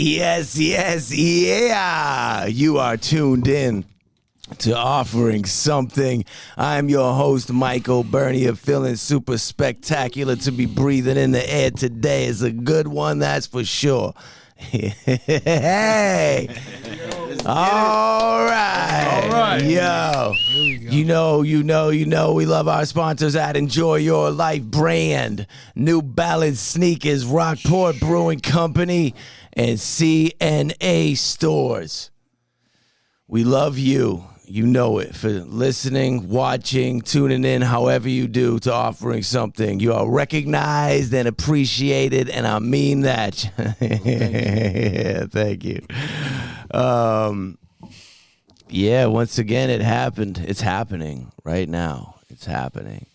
Yes, yeah. You are tuned in to Offering Something. I'm your host, Michael Bernier, feeling super spectacular to be breathing in the air today. It's a good one, that's for sure. Hey. All right. Yo. You know, we love our sponsors at Enjoy Your Life brand, New Balance Sneakers, Rockport Brewing Company, and CNA Stores. We love you. You know it, for listening, watching, tuning in, however you do, to Offering Something. You are recognized and appreciated, and I mean that. Thank you. Yeah, once again, it happened. It's happening right now. It's happening.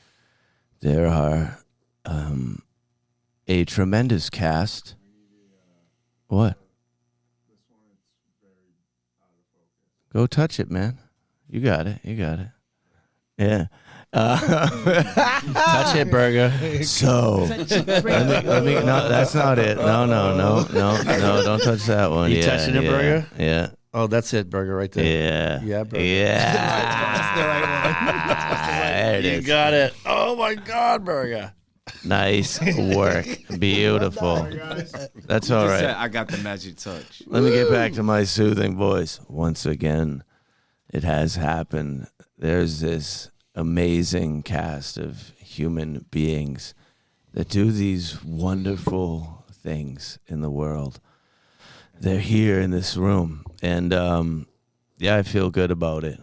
There are a tremendous cast. What? Go touch it, man. You got it. Yeah. Touch it, burger. So, let me, no, that's not it. No, don't touch that one. You touching it, burger? Yeah. Oh, that's it, burger, right there. Yeah, burger. Yeah. That's the right one. There it You is. got it. Oh, my God, burger. Nice work. Beautiful. That's all right. I got the magic touch. Let me get back to my soothing voice. Once again, it has happened. There's this amazing cast of human beings that do these wonderful things in the world. They're here in this room, and yeah, I feel good about it.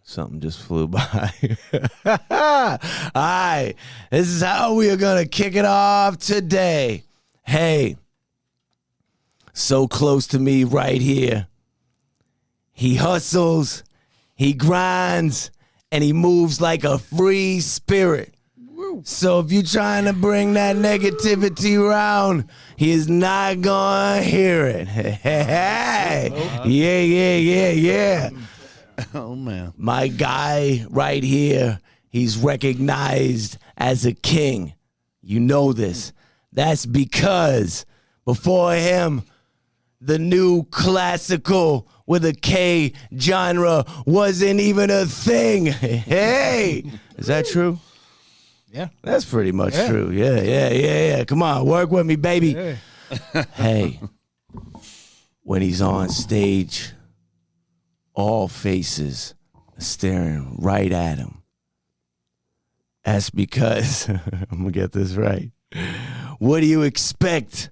Something just flew by. All right, this is how we are going to kick it off today. Hey, so close to me right here. He hustles, he grinds, and he moves like a free spirit. So if you're trying to bring that negativity around, he is not going to hear it. Hey, yeah. Oh, man. My guy right here, he's recognized as a king. You know this. That's because before him, the new classical with a K genre wasn't even a thing. Hey, is that true? Yeah. That's pretty much true. Yeah. Come on, work with me, baby. Yeah. Hey, when he's on stage, all faces are staring right at him. That's because, I'm going to get this right. What do you expect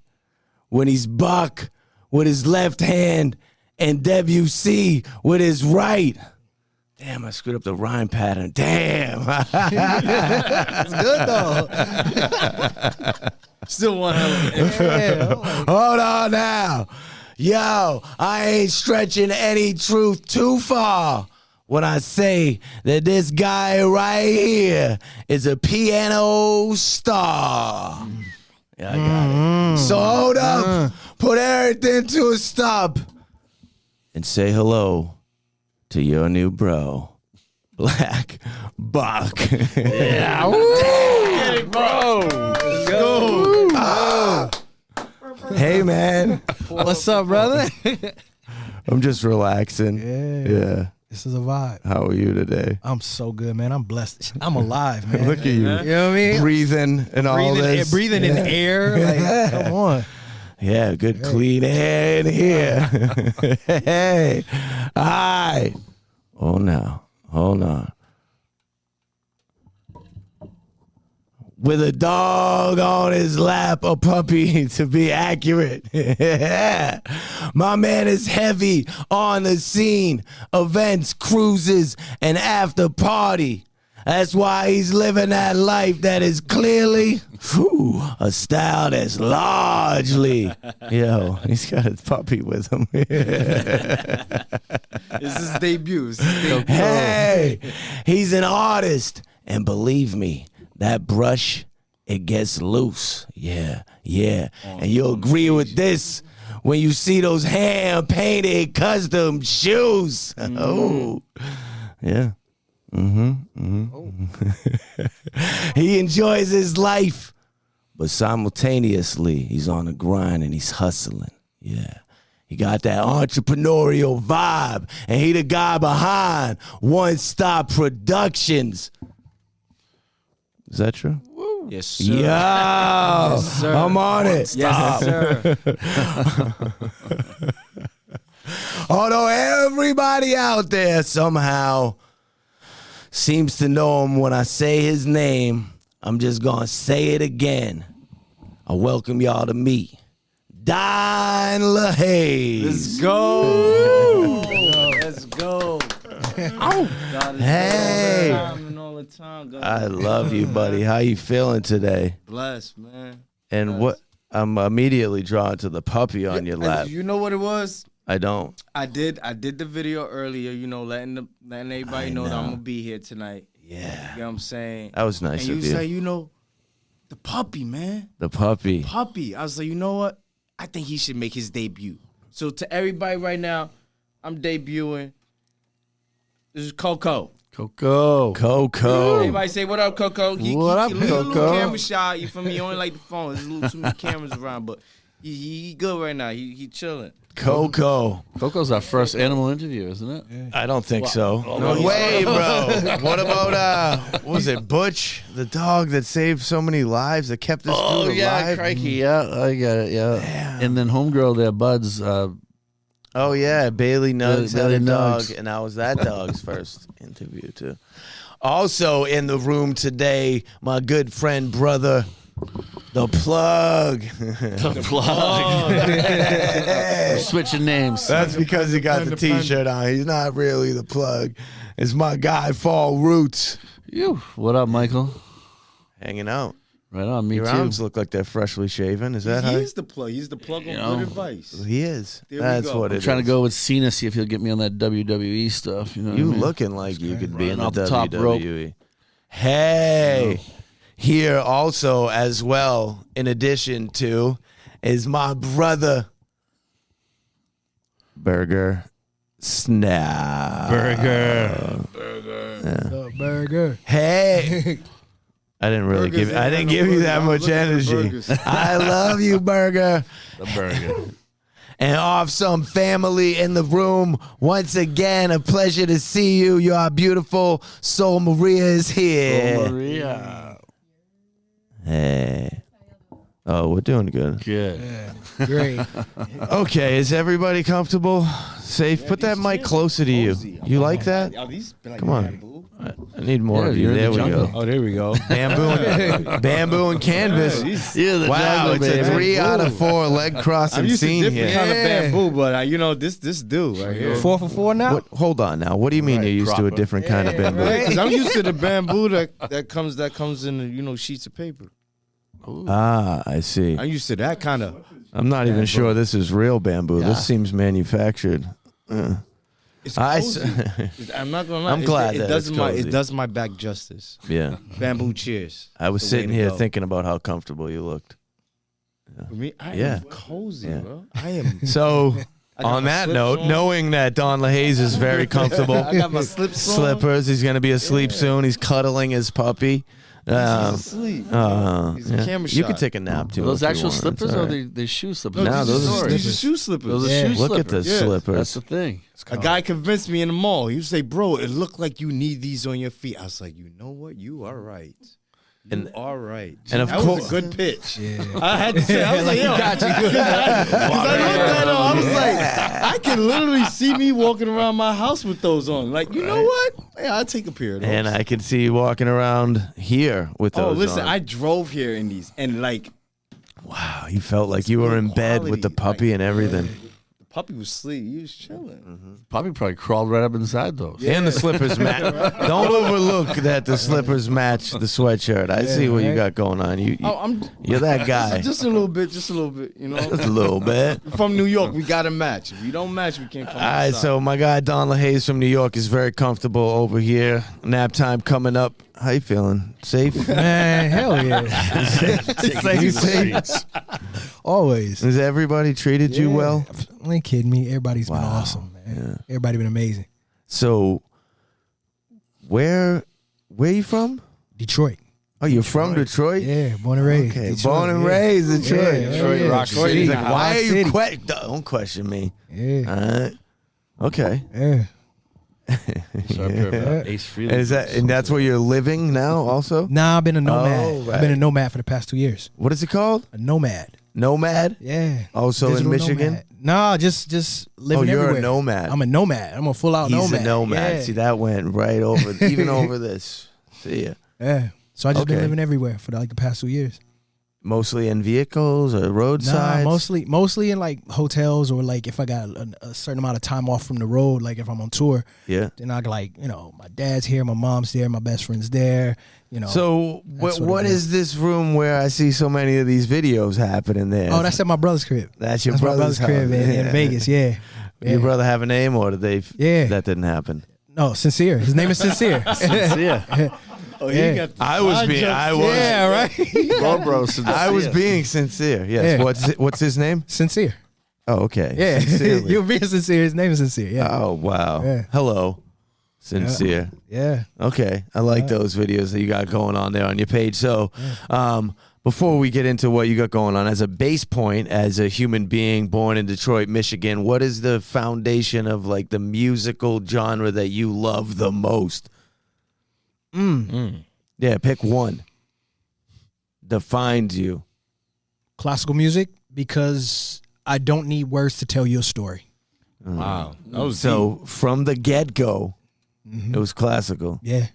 when he's Bach with his left hand and Debussy with his right? Damn, I screwed up the rhyme pattern. Damn. That's good, though. Still one hell of it. Hold on now. Yo, I ain't stretching any truth too far when I say that this guy right here is a piano star. Yeah, I got it. So hold up. Put everything to a stop. And say hello to your new bro, Black Bach. Yeah. Damn, it, bro. Let's go. Hey, man. What's up, brother? I'm just relaxing. Yeah. This is a vibe. How are you today? I'm so good, man. I'm blessed. I'm alive, man. Look at you. You know what I mean? Breathing and all this. Breathing in air. Like, come on. Yeah, good clean air in here. Hey. All right. Oh, now. Hold on. With a dog on his lap, a puppy to be accurate. My man is heavy on the scene. Events, cruises, and after party. That's why he's living that life that is clearly a style that's largely. Yo, he's got his puppy with him. This is his debut. Hey, he's an artist. And believe me, that brush, it gets loose. Yeah. And you'll agree with this when you see those hand-painted custom shoes. Oh, yeah. He enjoys his life, but simultaneously, he's on the grind and he's hustling. Yeah. He got that entrepreneurial vibe, and he the guy behind One Stop Productions. Is that true? Yes, sir. Yo, Yes, sir. I'm on it. Yes, sir. Although everybody out there somehow seems to know him when I say his name, I'm just going to say it again. I welcome y'all to meet Don Haze. Let's go. Let's go. Hey. All the time, I love you, buddy. How you feeling today? Blessed, man. And what I'm immediately drawn to the puppy on your lap. You know what it was? I don't. I did the video earlier, letting everybody know that I'm gonna be here tonight. Yeah. You know what I'm saying? That was nice and of you you. say, the puppy, man. The puppy. Puppy. I was like, you know what? I think he should make his debut. So to everybody right now, I'm debuting. This is Coco. Coco. Everybody say, what up, Coco? What up, he a little Coco? camera shy. You feel me? You only like the phone. There's a little too many cameras around, but he good right now. He chilling. Coco. Coco's our first animal interview, isn't it? Yeah. I don't think so. No way, bro. What about what was it, Butch, the dog that saved so many lives, that kept this dude alive? crikey, yeah, I got it, yeah. Damn. And then homegirl there, Buds. Oh yeah, Bailey Nugs had Bailey a dog, Nugs. and that was that dog's first interview too. Also in the room today, my good friend, brother, the Plug. The Plug. We're switching names. That's because he got the T-shirt on. He's not really the Plug. It's my guy, Fall Roots, You. What up, Michael? hanging out. Right on, me Your too. arms look like they're freshly shaven. Is that how? He is the plug. He's the plug on good advice. He is. There we That's go. what I'm it trying is. to go with Cena, see if he'll get me on that WWE stuff. You know what I You mean? looking like you could be in Running the off the top rope. WWE. Hey, here also as well, in addition to, is my brother, Burger Snap. Burger. Burger. Hey. I didn't really Burgers give. I ain't didn't no give you burgers. that I'm much looking for energy. burgers. I love you, Burger. The burger. And off some family in the room. Once again, a pleasure to see you. You are beautiful. Soul Maria is here. Maria. Hey. Oh, we're doing good. Good. Yeah, great. Okay, is everybody comfortable? Safe? Put that mic closer to you. You like that? Come on. I need more Yeah, of you. you're in There the we jungle. go. Oh, there we go. Bamboo and canvas. Yeah, the Wow, jungle, it's a baby. 3 out of 4 leg I'm crossing used to scene different here. kind of bamboo, but this dude right here. 4 for 4 now? What, hold on now. What do you mean you're used to a proper. different kind of bamboo? Because I'm used to the bamboo that comes in sheets of paper. Ah, I see. I'm used to that kind of. I'm not even sure this is real bamboo. This seems manufactured. It's I cozy. I'm not gonna lie. I'm glad it that does it's my cozy. it does my back justice. Yeah. Bamboo chairs. I was The way sitting to here go. thinking about how comfortable you looked. For me, I Yeah. am cozy, Yeah. bro. I am. So, I got on my that slips note, on. knowing that Don LaHaze is very comfortable, I got my slips on. slippers, he's going to be asleep soon. He's cuddling his puppy. He's asleep. He's a camera You shot. can take a nap too. Are those if you actual want. It's slippers all or right. they shoe slippers? No, those are these are shoe slippers. Those are Yeah. shoe Look at slippers. the Yeah. slippers. That's the thing. A guy convinced me in the mall. He would say, "Bro, it looked like you need these on your feet." I was like, "You know what? You are right. You are right." and of that course- was a good pitch. Yeah. I had to say, I was like, "Yo," because I looked at him. I was like, "I can literally see me walking around my house with those on." Like, you know what? Yeah, I'll take a pair of those. And I can see you walking around here with those. Oh, listen, on. I drove here in these, and like, Wow, you felt like you were in bed with the quality, puppy and everything. the puppy was asleep. He was chilling. Probably crawled right up inside those. And the slippers match. Don't overlook that the slippers match the sweatshirt. I see what you right. got going on. I'm You're that guy. just a little bit, you know. Just a little bit. From New York, we got to match. If we don't match, we can't come All right, outside. so my guy Don LaHaze from New York is very comfortable over here. Nap time coming up. How you feeling? Safe? Man, hell yeah. Safe. Always. Has everybody treated you well? You ain't kidding me. Everybody's been Wow. awesome, man. Yeah. Everybody been amazing. So, where you from? Detroit. Oh, you're from Detroit? Yeah, born and raised. Okay, Detroit, born and yeah. raised Detroit. Yeah, Detroit, yeah. Rock Detroit City. He's is like, a why are you city. don't question me. Yeah, All right. Okay. yeah. So I heard about Ace Frehley. And that's where you're living now also? Nah, I've been a nomad. Oh, right. I've been a nomad for the past 2 years. What is it called? A nomad. Nomad? Yeah. Also in Digital Michigan? nomad. Nah, just living Oh, you're everywhere. a nomad. I'm a nomad. I'm a full out He's nomad. a nomad. Yeah. See, that went right over, even over this. See ya. Yeah. So I just been Okay. living everywhere for the past 2 years. Mostly in vehicles or roadsides? Nah, mostly in like hotels or like if I got a certain amount of time off from the road, like if I'm on tour, Yeah. then I like, my dad's here, my mom's there, my best friend's there, So That's what what it is this room where I see so many of these videos happening there? Oh, that's at my brother's crib. That's your That's my brother's crib house. in Vegas, yeah. Your Yeah. brother have a name or did they? Yeah. That didn't happen. No, Sincere. His name is Sincere. Yeah. Oh, Yeah. he got the I was being- I was- Yeah, right? Bro, I was being sincere. Yes. Yeah. What's his name? Sincere. Oh, okay. Yeah. Sincerely. You're being sincere. His name is Sincere. Yeah. Oh, wow. Yeah. Hello. Sincere. Yeah. Okay. I like those videos that you got going on there on your page. So, before we get into what you got going on, as a base point, as a human being born in Detroit, Michigan, what is the foundation of like the musical genre that you love the most? Yeah, pick one. Defines you. Classical music because I don't need words to tell you a story. Wow. That was So from the get-go, it was classical. Yeah.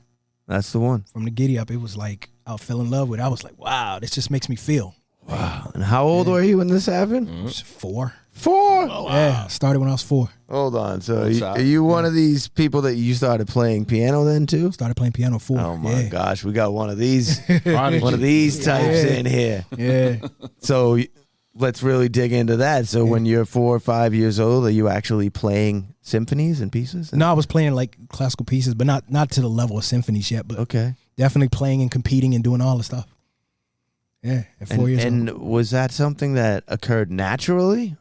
That's the one. From the giddy up, it was like I fell in love with it. I was like, wow, this just makes me feel. Wow. And how old were you when this happened? It was 4. 4. Yeah. Started when I was 4. Hold on. So What's are up? you one of these people that you started playing piano then too? Started playing piano at 4. Oh my yeah. gosh, we got one of these Prodigy. one of these types in here. Yeah. So let's really dig into that. So when you're 4 or 5 years old, are you actually playing symphonies and pieces? No, I was playing like classical pieces, but not to the level of symphonies yet, but Okay. definitely playing and competing and doing all the stuff. Yeah, at 4 years old. And was that something that occurred naturally?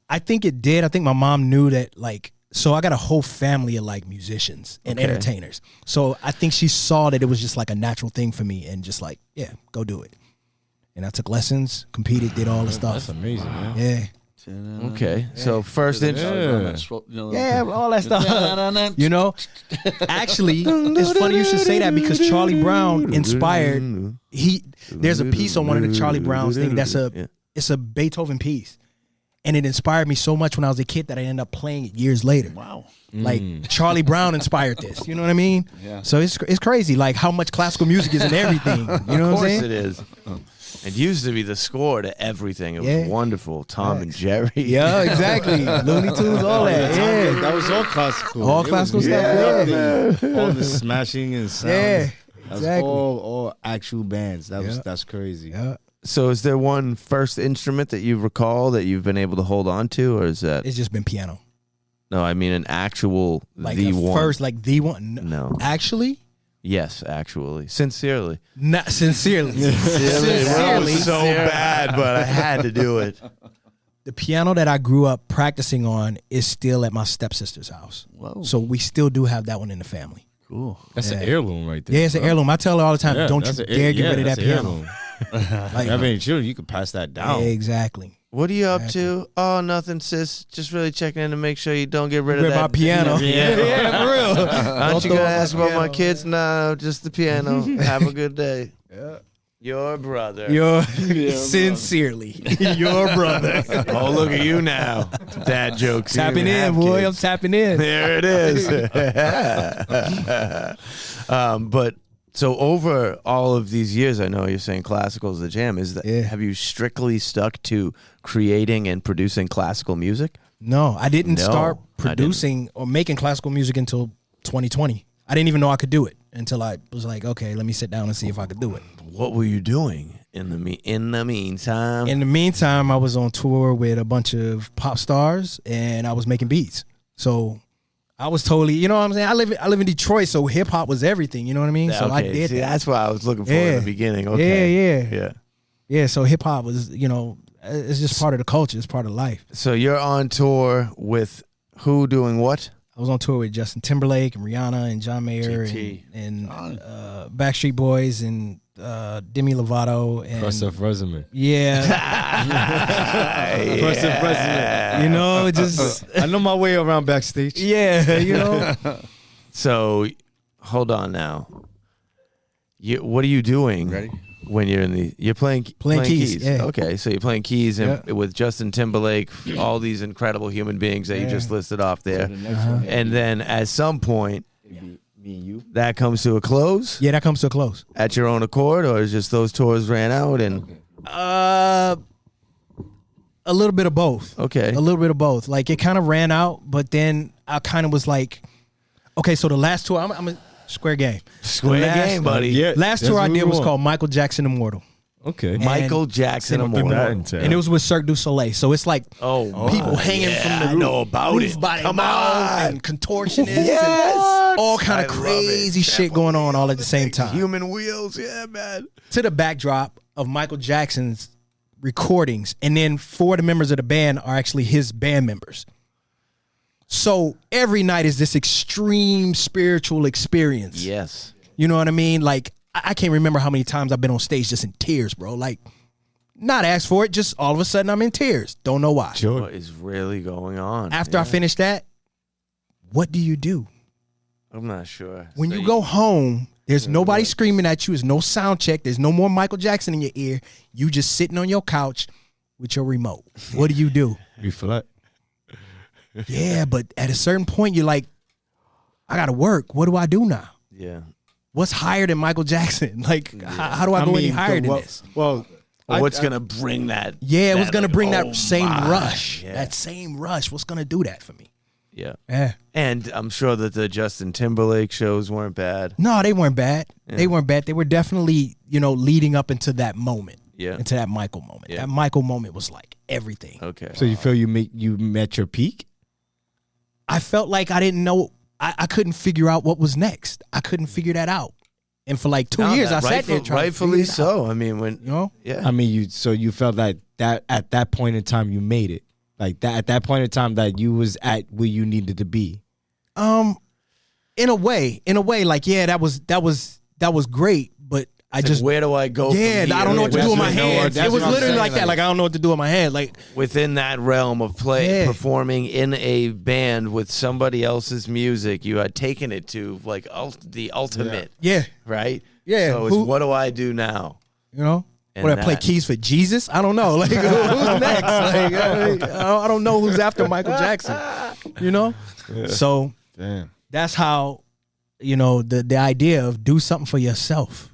I think it did. I think my mom knew that, like, so I got a whole family of like musicians and Okay. entertainers. So I think she saw that it was just like a natural thing for me and just like, yeah, go do it. And I took lessons, competed, did all the stuff. That's amazing, man. Yeah. Okay. So first Yeah, all that stuff. You know, actually, it's funny you should say that because Charlie Brown inspired. There's a piece on one of the Charlie Brown's thing it's a Beethoven piece, and it inspired me so much when I was a kid that I ended up playing it years later. Wow. Like Charlie Brown inspired this. You know what I mean? Yeah. So it's crazy, like how much classical music is in everything. You know Of what I'm course saying? it is. It used to be the score to everything. It was Yeah. wonderful. Tom and Jerry. Yeah, exactly. Looney Tunes, all that. Yeah. That was all classical. All It was classical stuff, nothing. All the smashing and sound. Yeah, That was exactly. all actual bands. Yeah. That's crazy. Yeah. So is there one first instrument that you recall that you've been able to hold on to, or is that It's just been piano. no? I mean an actual Like the a one. first, like the one. No. Actually, Yes, actually, sincerely. not sincerely. It Sincerely, was so bad, but I had to do it. the piano that I grew up practicing on is still at my stepsister's house. Whoa. So we still do have that one in the family. Cool. That's an Yeah. heirloom right there. Yeah, it's an heirloom. I tell her all the time, Yeah, don't that's you a- dare get yeah, rid of that that's an piano. heirloom. Like, You have any children, you can pass that down. exactly. What are you up to? Oh, nothing, sis. Just really checking in to make sure you don't get rid of Rid of that my piano. Yeah. Yeah, for real. Aren't you Don't gonna throw ask my about my piano. kids? No, just the piano. Have a good day. Your brother. Your sincerely, your brother. Oh, look at you now. Dad jokes. You Tapping even in, have boy. I'm kids. tapping in. There it is. But so over all of these years, I know you're saying classical is the jam. Is that Yeah. have you strictly stuck to creating and producing classical music? No, I didn't No, start I didn't. producing or making classical music until 2020. I didn't even know I could do it until I was like, okay, let me sit down and see if I could do it. What were you doing in the meantime? In the meantime, I was on tour with a bunch of pop stars and I was making beats. So I was totally, you know what I'm saying? I live in Detroit, so hip hop was everything, you know what I mean? So I did see, that. that's what I was looking for in Yeah. the beginning. Okay. Yeah. Yeah. Yeah, so hip hop was, it's just part of the culture, it's part of life. So you're on tour with who doing what? I was on tour with Justin Timberlake and Rihanna and John Mayer and Backstreet Boys and Demi Lovato and Impressive resume. Yeah. Impressive resume. You know, just I know my way around backstage. yeah, you know. So, hold on now. What are you doing? Ready? When you're you're playing keys. Yeah. Okay, so you're playing keys with Justin Timberlake, all these incredible human beings that you just listed off there, and then at some point, Me and you. that comes to a close. Yeah, that comes to a close. At your own accord, or is just those tours ran out and A little bit of both. okay, A little bit of both. Like it kind of ran out, but then I kind of was like, okay, so the last tour, I'm a square game. game, buddy. Yeah, Last that's tour I what did we was want. called Michael Jackson Immortal. Okay. Michael Jackson Put that Immortal. into And it was with Cirque du Soleil. So it's like people hanging from the I roof. know about roof it. by their Come mouth on. and contortionists Yes. and all kind I of love crazy it. shit going on all at the same time. Human wheels, yeah, man. To the backdrop of Michael Jackson's recordings, and then 4 of the members of the band are actually his band members. So every night is this extreme spiritual experience. Yes. You know what I mean? Like, I can't remember how many times I've been on stage just in tears, bro. Like, not asked for it, just all of a sudden I'm in tears. Don't know why. What is really going on? After I finish that, what do you do? I'm not sure. When you go home, there's nobody screaming at you. There's no sound check. There's no more Michael Jackson in your ear. You just sitting on your couch with your remote. What do you do? Reflect. Yeah, but at a certain point, you're like, I got to work. What do I do now? Yeah. What's higher than Michael Jackson? Like, how do I go any higher than this? Well, What's gonna bring that? Yeah, it was going to bring oh that same my, rush. yeah. That same rush. What's going to do that for me? Yeah. Yeah. And I'm sure that the Justin Timberlake shows weren't bad. No, they weren't bad. Yeah. They weren't bad. They were definitely, leading up into that moment. Yeah. Into that Michael moment. Yeah. That Michael moment was like everything. Okay. so you feel you met your peak? I felt like I didn't know. I couldn't figure out what was next. I couldn't figure that out. And for like 2 years, I sat there trying rightfully to figure it out. so. I mean, when yeah, I mean, you felt like that at that point in time you made it. Like that at that point in time that you was at where you needed to be. In a way, like that was great, but I Like, just where do I go? yeah, from here? I don't know what to do with my That's what- hands. that's It was what I'm literally saying, like that. like- Like I don't know what to do with my hands. Like Within that realm of performing in a band with somebody else's music, you had taken it to like the ultimate, yeah, right? Yeah, So it's what do I do now? And what I play that- keys for Jesus? I don't know. Like who's next? Like I don't know who's after Michael Jackson. So Damn. that's how the idea of do something for yourself.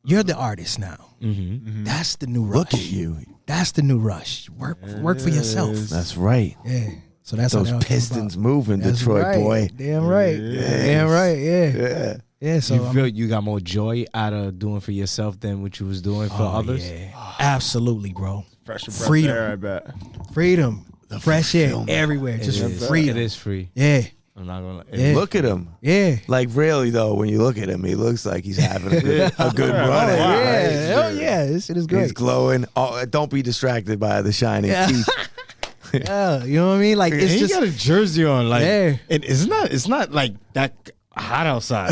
You're the artist now. Mm-hmm. That's the new rush. Look at you. That's the new rush. Work for yourself. That's right. Yeah. So that's Those how that Pistons came about. moving, That's Detroit right. boy. Damn right. Damn right. Yeah. Yeah. Yeah. So You feel you got more joy out of doing for yourself than what you was doing for others? Yeah. Absolutely, bro. Fresh Freedom. air, I bet. Freedom. Fresh air fulfillment. everywhere. Just It freedom. is free. Yeah. I'm not gonna lie. Yeah. Look at him. Yeah. Like really though, when you look at him, he looks like he's having a good run. at it, right? Yeah. Oh yeah. This shit is He's great. glowing. Oh, don't be distracted by the shining Yeah. teeth. Yeah. You know what I mean? Like And it's he just got a jersey on, like Yeah. it's not like that hot outside.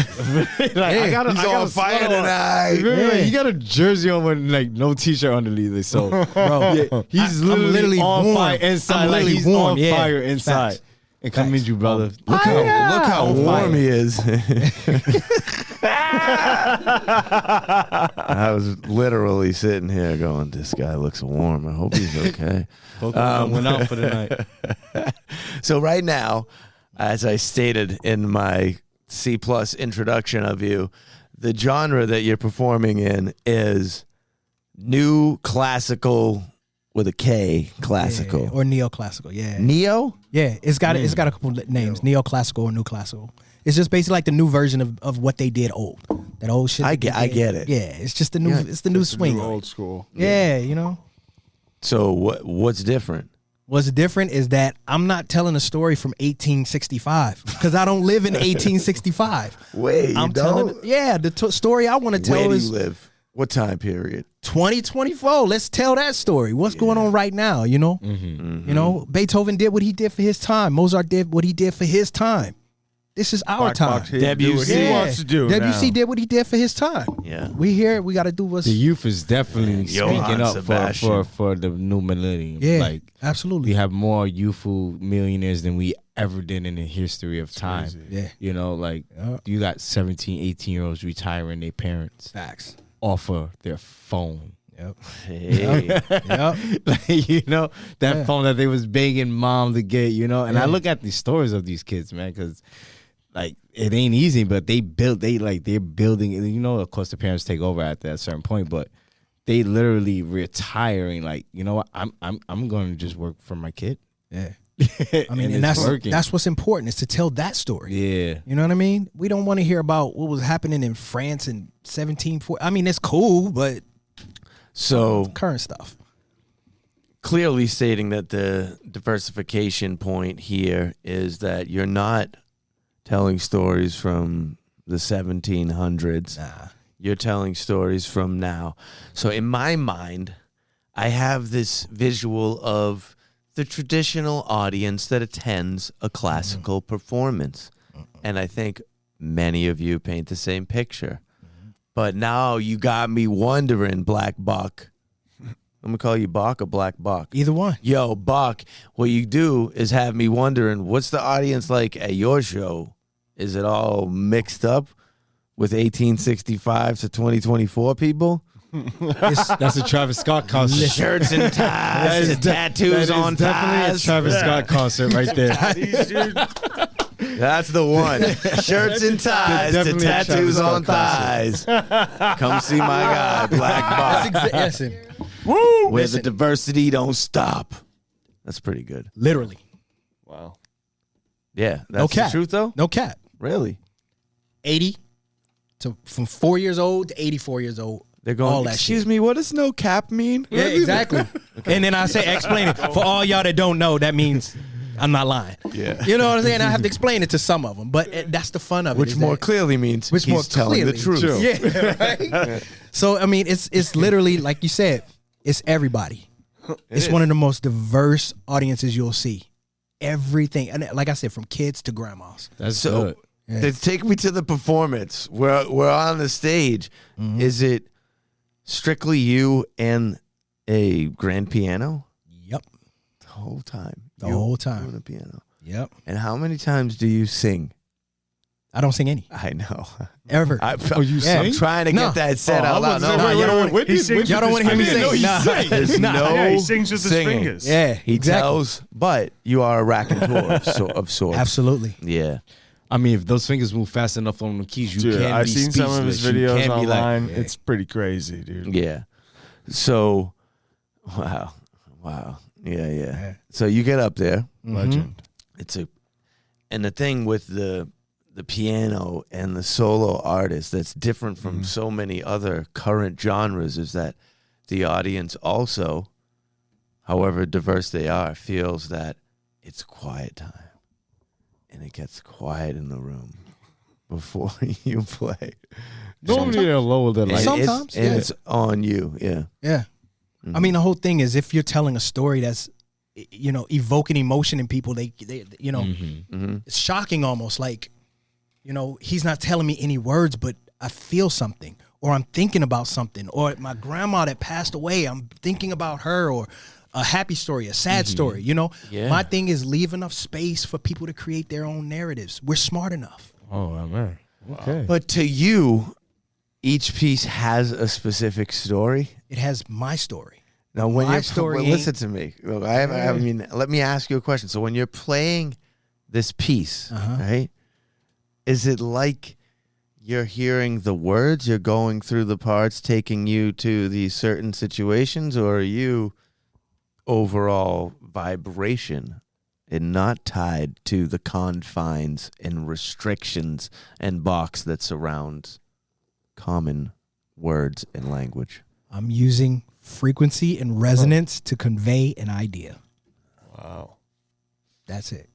like I got He's on fire tonight. Yeah. He got a jersey on with like no t-shirt underneath it. So bro. yeah, he's I'm literally on warm. fire inside. I'm Like literally he's warm. on Yeah. fire inside. Facts. And come meet you, brother. Look how On warm fire. he is. I was literally sitting here going, "This guy looks warm. I hope he's okay." Went out for the night. So right now, as I stated in my C+ introduction of you, the genre that you're performing in is new classical with a K, classical. Yeah. Or neoclassical. Yeah. Neo? Yeah, it's got a couple names, neoclassical or new classical. It's just basically like the new version of what they did old. That old shit. I that they get did. it. Yeah, it's just the new. Yeah, it's the new swing. New on it. old school. Yeah, So what's different? What's different is that I'm not telling a story from 1865 because I don't live in 1865. Wait, I'm telling. Yeah, the story I want to tell Where do is you live? What time period? 2024. Let's tell that story. What's going on right now? Mm-hmm. You know, Beethoven did what he did for his time. Mozart did what he did for his time. This is our Black time. Box here, do what he wants to do. WC now. did what he did for his time. Yeah. We here. We got to do what's. The youth is definitely Johann speaking up Sebastian. for the new millennium. Yeah, Like absolutely. we have more youthful millionaires than we ever did in the history of time. crazy. Yeah, You know, like you got 17, 18-year-olds retiring their parents facts. off of their phone. Yep. Hey. Yep. Like, you know, that Yeah. phone that they was begging mom to get, you know. And I Yeah. look at these stories of these kids, man, because like it ain't easy, but they're building, you know, of course the parents take over at that certain point, but they literally retiring, like, you know what, I'm gonna just work for my kid. Yeah. I mean, and it's that's working. that's what's important is to tell that story. Yeah. You know what I mean? We don't want to hear about what was happening in France in 1740. I mean, it's cool, but So current stuff. clearly stating that the diversification point here is that you're not telling stories from the 1700s. Nah. You're telling stories from now. So in my mind, I have this visual of the traditional audience that attends a classical performance. And I think many of you paint the same picture. But now you got me wondering, Black Buck. I'm going to call you Buck or Black Buck. Either one. Yo, Buck, what you do is have me wondering, what's the audience like at your show? Is it all mixed up with 1865 to 2024 people? That's a Travis Scott concert. Shirts and ties, and tattoos on definitely a thighs. Travis Scott concert right there. That's the one. Shirts and ties to Definitely a tattoos Travis on Scott thighs. Come see my guy, Black Buck, Listen, where the diversity don't stop. That's pretty good. literally. Wow. Yeah, No that's the cap. truth, though? No cap. Really? 80 to from 4 years old to 84 years old. They're going, all that excuse shit. me, what does no cap mean? Yeah, exactly. And then I say, explain it. For all y'all that don't know, that means I'm not lying. Yeah. You know what I'm saying? I have to explain it to some of them, but that's the fun of it. Which is more that- clearly means which he's more telling the clearly- truth. Yeah, right? So I mean, it's literally like you said, it's everybody. It's one of the most diverse audiences you'll see. Everything, and like I said, from kids to grandmas. That's So good. Yeah. take me to the performance. We're on the stage. Mm-hmm. Is it strictly you and a grand piano Yep, the whole time? the You whole time. doing a piano. Yep. And how many times do you sing? I don't sing any I know. ever. I'm sing? trying to No. get that said out loud. No, wait, y'all don't wait, want- He sings y'all don't with want to his hear me fingers. sing. Nah. There's no Yeah, he sings with his singing. fingers. Yeah, He exactly. tells, but you are a raconteur of sorts. Absolutely. Yeah. I mean, if those fingers move fast enough on the keys, you Dude, can't I've be seen some of his speechless. You videos can't be like- online. It's pretty crazy, dude. Yeah. So, wow. Yeah. So you get up there. Legend. And the thing with the piano and the solo artist that's different from Mm-hmm. so many other current genres is that the audience also, however diverse they are, feels that it's quiet time. And it gets quiet in the room before you play. Normally they're lower than And like. Sometimes, and yeah. it's on you. Yeah. Yeah. I mean, the whole thing is if you're telling a story that's, you know, evoking emotion in people, they you know, Mm-hmm. it's shocking almost. Like, you know, he's not telling me any words, but I feel something, or I'm thinking about something, or my grandma that passed away, I'm thinking about her, or a happy story, a sad story. You know, Yeah. my thing is leave enough space for people to create their own narratives. We're smart enough. Oh man. Okay. But to you, each piece has a specific story. It has my story. Now, when My you're story well, ain't- listen to me. Look, I mean, let me ask you a question. So, when you're playing this piece, right? Is it like you're hearing the words? You're going through the parts, taking you to these certain situations, or are you overall vibration and not tied to the confines and restrictions and box that surrounds common words and language? I'm using frequency and resonance to convey an idea. Wow. That's it.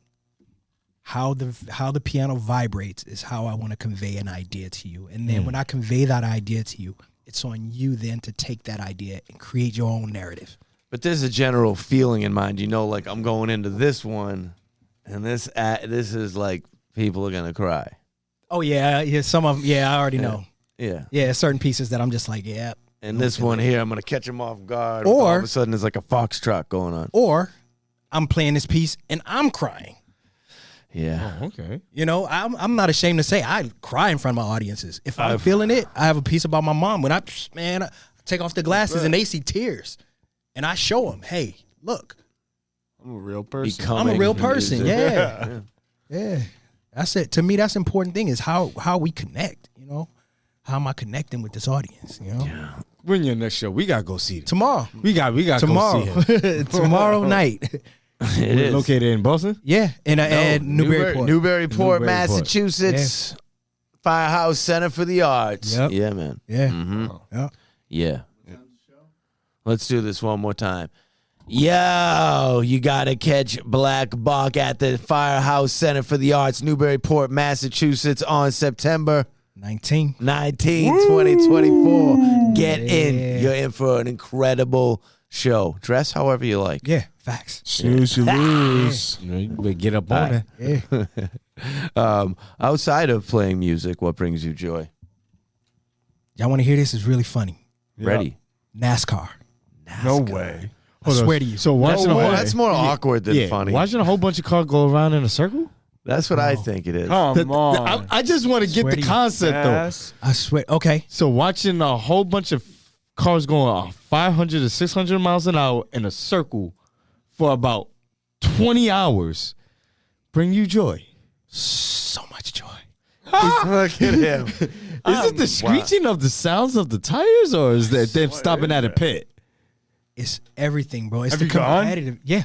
How the piano vibrates is how I want to convey an idea to you. And then when I convey that idea to you, it's on you then to take that idea and create your own narrative. But there's a general feeling in mind, you know, like I'm going into this one, and this is like people are gonna cry. Oh yeah, some of them. Yeah, I already know. Yeah. Yeah, certain pieces that I'm just like, yeah. And this one here, I'm gonna catch him off guard. Or- all of a sudden, there's like a foxtrot going on. Or I'm playing this piece and I'm crying. Yeah. Oh, okay. You know, I'm not ashamed to say I cry in front of my audiences. If I'm feeling it, I have a piece about my mom. When I take off the glasses and they see tears, and I show them, hey, look, I'm a real person. I'm a real person. Yeah. Yeah. That's it. To me, that's the important thing is how we connect, you know? How am I connecting with this audience, you know? Yeah. When your next show, we gotta go see it. Tomorrow. We got Tomorrow. go see him. Tomorrow night. It is. Located in Boston? Yeah. And Newburyport. Newburyport, Newburyport. Massachusetts. Firehouse Center for the Arts. Yep. Yeah, man. Yeah. Mm-hmm. Yeah. Yeah. Let's do this one more time. Yo, you gotta catch Black Buck at the Firehouse Center for the Arts, Newburyport, Massachusetts on September 19. 2024. Get in. You're in for an incredible show. Dress however you like. Yeah. Facts. Snooze, you lose. You better get up on it. Yeah. Outside of playing music, what brings you joy? Y'all want to hear this? It's really funny. Ready? NASCAR. No way. I swear to you. So watching Well, that's more awkward than funny. Watching a whole bunch of cars go around in a circle? That's what I think it is. Come on. I just want to get Swear the to you. concept Yes. I swear. Okay. though. So watching a whole bunch of cars going 500 to 600 miles an hour in a circle for about 20 hours bring you joy. So much joy. Look at him. Is it the screeching of the sounds of the tires, or is that them stopping at a pit? It's everything, bro. It's Have the you gone? competitive. Yeah.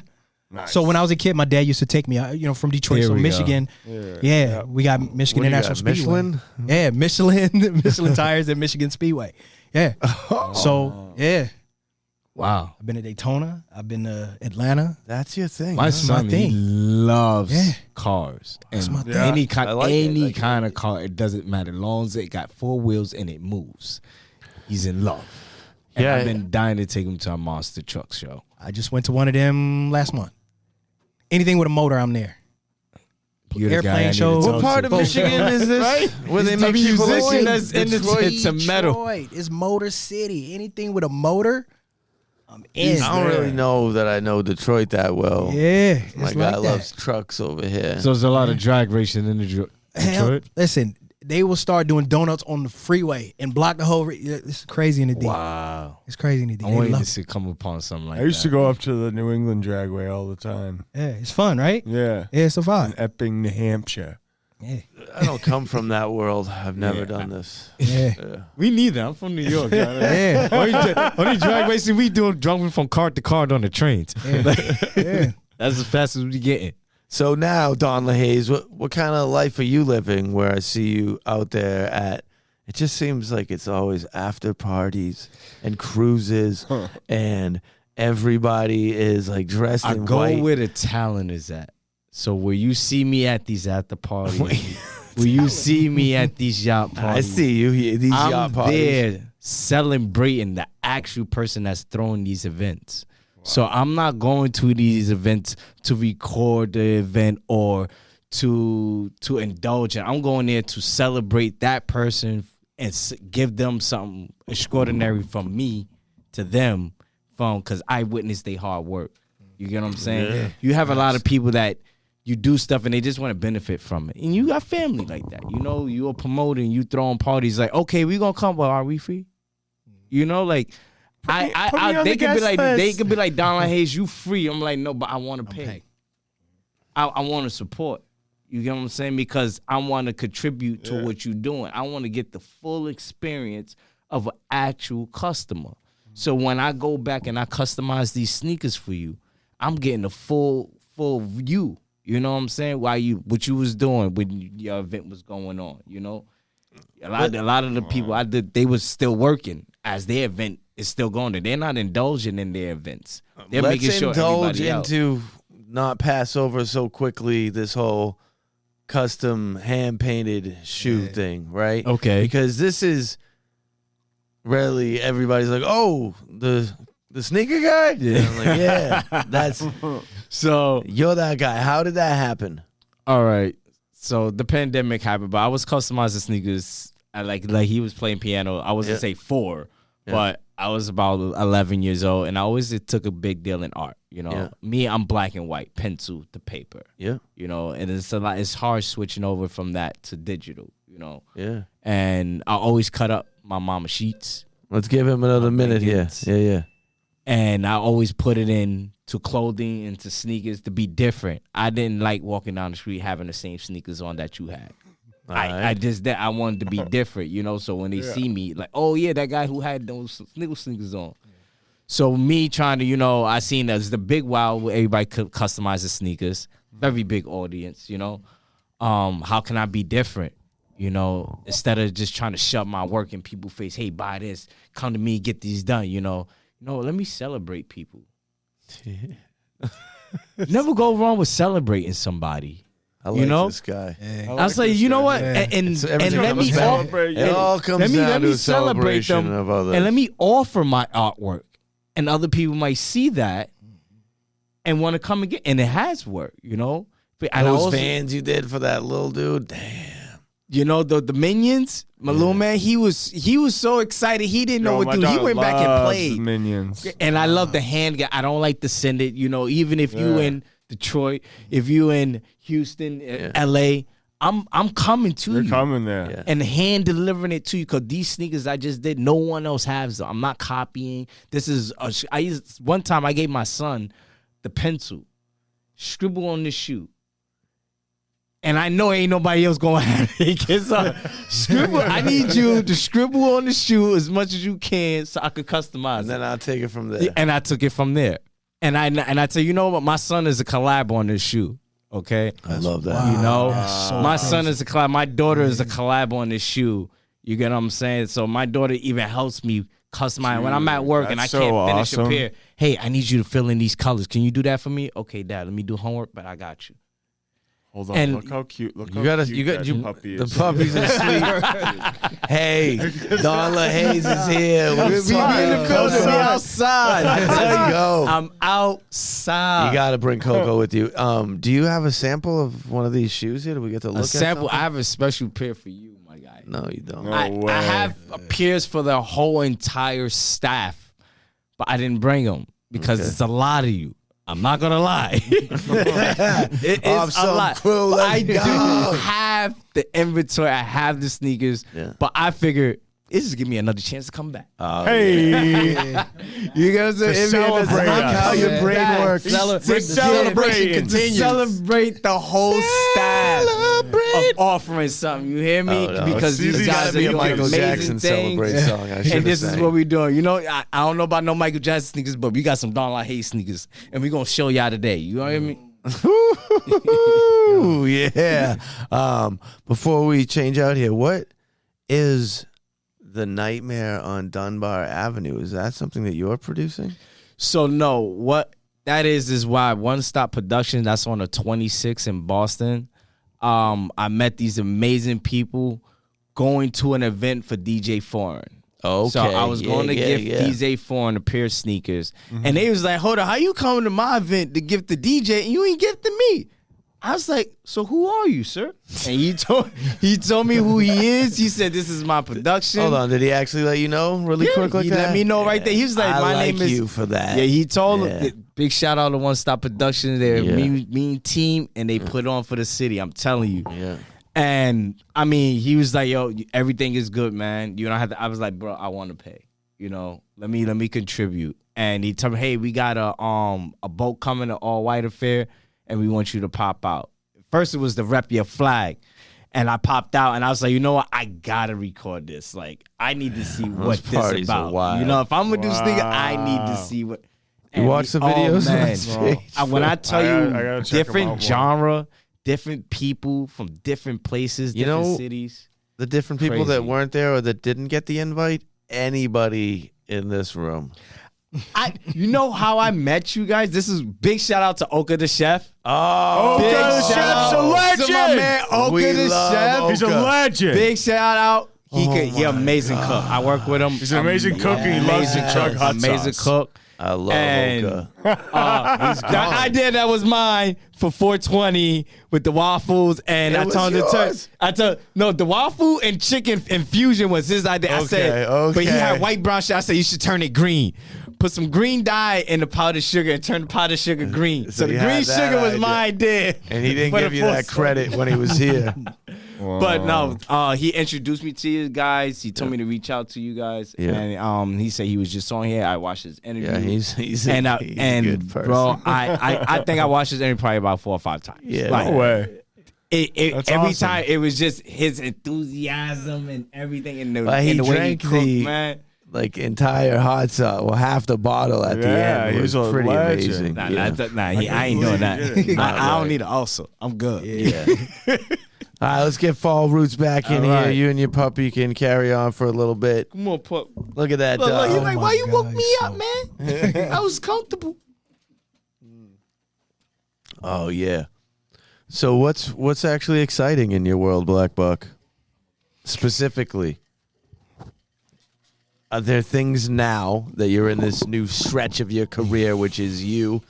Nice. So when I was a kid, my dad used to take me, from Detroit, There so we go. Michigan. Yeah, we got Michigan What do you International got, Speedway. Michelin? Yeah, Michelin tires at Michigan Speedway. Yeah. So yeah, Wow. I've been to Daytona. I've been to Atlanta. That's your thing. My huh? son, thing. he loves Yeah. cars. That's And my thing. any I kind, like it. any Like kind of car, it doesn't matter. As long as it got 4 wheels and it moves, he's in love. And Yeah. I've been dying to take him to a monster truck show. I just went to one of them last month. Anything with a motor, I'm there. You're the guy I Airplane need to shows. talk What part to. of Michigan is this? Where they He's make a people musician like that's in Detroit? it's a metal. Detroit. It's Motor City. Anything with a motor, I'm in. I don't really know that I know Detroit that well. Yeah, My it's guy like loves that. trucks over here. So there's a lot of drag racing in Detroit. Hell, listen, they will start doing donuts on the freeway and block the whole. It's crazy in the D. Wow. It's crazy in the D. I'm They waiting love to see come upon something like I used that. to go up to the New England Dragway all the time. Yeah, it's fun, right? Yeah. Yeah, it's a In vibe. Epping, New Hampshire. Yeah, I don't come from that world. I've never done this. yeah, We neither. I'm from New York. yeah, Only drag racing we do jumping from car to car on the trains. yeah. That's as fast as we getting. So now, Don LaHaze, what kind of life are you living where I see you out there at? It just seems like it's always after parties and cruises and everybody is like dressed I in go white. where the talent is at. So where you see me at these after parties, where you see me at these yacht parties, I see you here, these I'm yacht parties. there celebrating the actual person that's throwing these events. So I'm not going to these events to record the event or to indulge in. I'm going there to celebrate that person and give them something extraordinary from me to them, because I witnessed their hard work. You get what I'm saying? Yeah. You have a lot of people that you do stuff and they just want to benefit from it. And you got family like that. You know, you're promoting, you throwing parties like, okay, we gonna come, but are we free? You know, like put me on they the could be guest like list. they could be like, Don LaHaze, you free. I'm like, no, but I want to pay. I want to support. You get what I'm saying? Because I want to contribute to what you're doing. I want to get the full experience of an actual customer. So when I go back and I customize these sneakers for you, I'm getting the full view. You know what I'm saying? What you was doing when your event was going on. You know, a lot of the people they was still working as their event is still going there. They're not indulging in their events. They're Let's making sure indulge everybody else. into not pass over so quickly this whole custom hand-painted shoe thing, right? Okay. Because this is really everybody's like, oh, the sneaker guy? Yeah. And I'm like, yeah, that's So you're that guy. How did that happen? all right. So the pandemic happened, but I was customizing sneakers. I like he was playing piano. I wasn't say 4, but I was about 11 years old, and it took a big deal in art. You know, me, I'm black and white, pencil to paper. Yeah, you know, and it's a lot. It's hard switching over from that to digital. You know, and I always cut up my mama sheets. Let's give him another minute here. Yeah. And I always put it in to clothing and to sneakers to be different. I didn't like walking down the street having the same sneakers on that you had. I wanted to be different, you know. So when they see me, like, oh yeah, that guy who had those sneakers on. So me trying to, you know, I seen that as the big wow where everybody could customize the sneakers. Very big audience, you know. How can I be different? You know, instead of just trying to shove my work in people's face, hey, buy this, come to me, get these done, you know. No, let me celebrate people. Never go wrong with celebrating somebody. I like this guy. I was like, you know what? And let me celebrate. It all comes down to a celebration of others. And let me offer my artwork. And other people might see that and want to come and get. And it has worked, you know. And those fans you did for that little dude, damn. You know, the Minions, my little man, he was so excited. He didn't know what to do. He went back and played. Minions. And I love the hand guy. I don't like to send it, you know, even if you in Detroit, if you in Houston, LA, I'm coming to you. You're coming there. And hand delivering it to you, because these sneakers I just did, no one else has them. I'm not copying. This is one time I gave my son the pencil, scribble on the shoe. And I know ain't nobody else gonna have it. Scribble. I need you to scribble on the shoe as much as you can so I could customize and then I'll take it from there. And I took it from there. And I tell you know what? My son is a collab on this shoe. Okay? I love that. You know? My son is a collab. My daughter is a collab on this shoe. You get what I'm saying? So my daughter even helps me customize. When I'm at work and I can't finish a pair, hey, I need you to fill in these colors. Can you do that for me? Okay, Dad, let me do homework, but I got you. Hold on, and look how cute. Look how cute that puppy is. The puppy's asleep. Hey, Darla Haze is here. We in the building. We outside. I tell you, go. I'm outside. You got to bring Coco with you. Do you have a sample of one of these shoes here? Do we get to look at a sample? Something? I have a special pair for you, my guy. No, you don't. No way. I have pairs for the whole entire staff, but I didn't bring them because it's a lot of you. I'm not gonna lie. It is a lot. But I do have the inventory. I have the sneakers. But I figured this is give me another chance to come back. Hey, you guys celebrate how your brain works. The celebration continues. Celebrate the whole staff of offering something. You hear me? Because these guys are doing Michael amazing Jackson things. Celebrate song. And this is what we're doing. You know, I don't know about no Michael Jackson sneakers, but we got some Darla Haze sneakers, and we're gonna show y'all today. You know what I mean? Ooh, yeah. Before we change out here, what is the Nightmare on Dunbar Avenue? Is that something that you're producing? So no, what that is why One Stop Production, that's on the 26th in Boston. I met these amazing people going to an event for DJ Foreign. Okay. So I was going to give DJ Foreign a pair of sneakers. And they was like, hold on, how you coming to my event to gift the DJ and you ain't gifting me? I was like, so who are you, sir? And he told me who he is. He said, this is my production. Hold on, did he actually let you know really quick like he that? Let me know right there. He was like, my name is you for that. Yeah, he told him. Big shout out to One Stop Production. They're a mean team, and they put on for the city. I'm telling you. Yeah. And I mean, he was like, yo, everything is good, man. You don't have to. I was like, bro, I want to pay. You know, let me contribute. And he told me, hey, we got a boat coming, an all white affair, and we want you to pop out. First, it was to rep your flag. And I popped out, and I was like, you know what? I got to record this. Like, I need to see what this is about. You know, if I'm going to do this thing, I need to see what. You watch the videos? Man. When I tell you different genre, different people from different places, different cities. The different people that weren't there or that didn't get the invite, anybody in this room. You know how I met you guys? This is big shout out to Oka the chef. Oh, Oka the chef's a legend. To my man Oka the chef. He's a legend. Big shout out. He amazing cook. I work with him. He's an amazing cook and he loves to chug hot sauce. Amazing cook. I love And, Hoka. the idea that was mine for 420 with the waffles, and I told him the waffle and chicken infusion was his idea. I said, but he had white brown sugar. I said you should turn it green. Put some green dye in the powdered sugar and turn the powdered sugar green. So the green sugar was my idea. And he didn't give you that credit when he was here. But no, he introduced me to you guys. He told me to reach out to you guys, and he said he was just on here. I watched his interview. Yeah, he's a good person. Bro, I think I watched his interview probably about 4 or 5 times. Yeah, No way. Every time it was just his enthusiasm and everything in the, He in the way he drank cooked, man. Like entire hot sauce, well, half the bottle at the end. It was pretty amazing. I ain't doing that. I don't need it. Also, I'm good. Yeah. All right, let's get Fall Roots back in here. You and your puppy can carry on for a little bit. Come on, pup. Look at that Look, dog. he's like, why you woke me up, man? I was comfortable. Oh yeah. So what's actually exciting in your world, Black Buck? Specifically, are there things now that you're in this new stretch of your career, which is you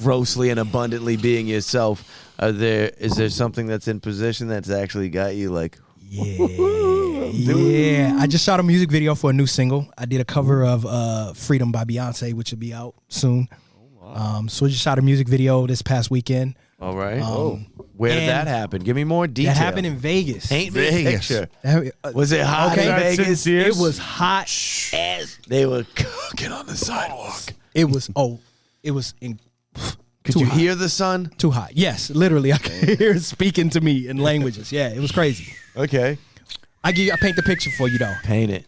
grossly and abundantly being yourself? Is there something that's in position that's actually got you like? Yeah. I just shot a music video for a new single. I did a cover of "Freedom" by Beyonce, which will be out soon. So I just shot a music video this past weekend. All right. Where did that happen? Give me more detail. That happened in Vegas. Paint me a picture. Was it hot in Vegas? It was hot as they were cooking on the sidewalk. it was. Could you hear the sun? Too hot. Yes, literally. I could hear it speaking to me in languages. Yeah, it was crazy. Okay. I paint the picture for you though. Paint it.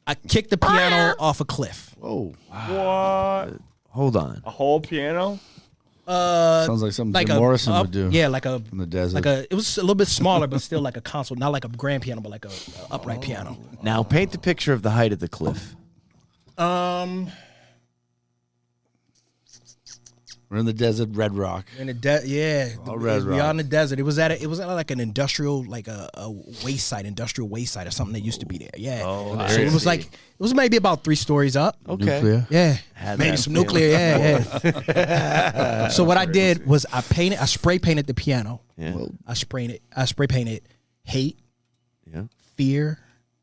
I kicked the piano off a cliff. Whoa. What? Hold on. A whole piano? Sounds like something Jim Morrison would do. Yeah, like a in the desert. it was a little bit smaller, but still like a console, not like a grand piano, but like a upright piano. Now paint the picture of the height of the cliff. We're in the desert, Red Rock. In the Red we Rock. are in the desert. It was at like an industrial, like a waste site, industrial waste site or something that used to be there. Yeah. Oh, so it was like it was maybe about 3 stories up. Okay. Nuclear. Yeah. Had Maybe that some feeling. nuclear. Yeah. So what I did was I spray painted the piano. Yeah. I spray painted hate, Yeah. fear,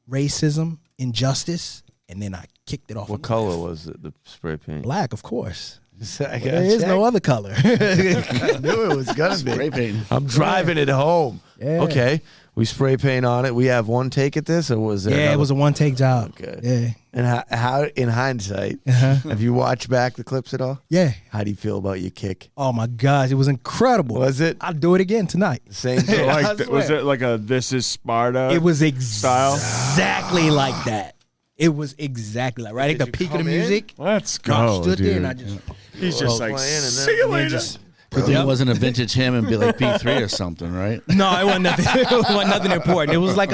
racism, injustice, and then I kicked it off. What color was it? The spray paint. Black, of course. I There is no other color. I knew it was gonna be. Spray paint. I'm driving it home. Yeah. Okay. We spray paint on it. We have one take at this, or was there? Yeah, it was a one-take job. Okay. Yeah. And how in hindsight, have you watched back the clips at all? Yeah. How do you feel about your kick? Oh my gosh, it was incredible. Was it? I'll do it again tonight. Same thing. Was it like a This Is Sparta? It was style? exactly like that. It was exactly like right at the peak of the music. Let's No, I go, stood dude. there and I just He's just like, playing and then- see you later. Good thing it wasn't a vintage hymn and be like B3 or something, right? no, it wasn't nothing. It wasn't nothing important. It was like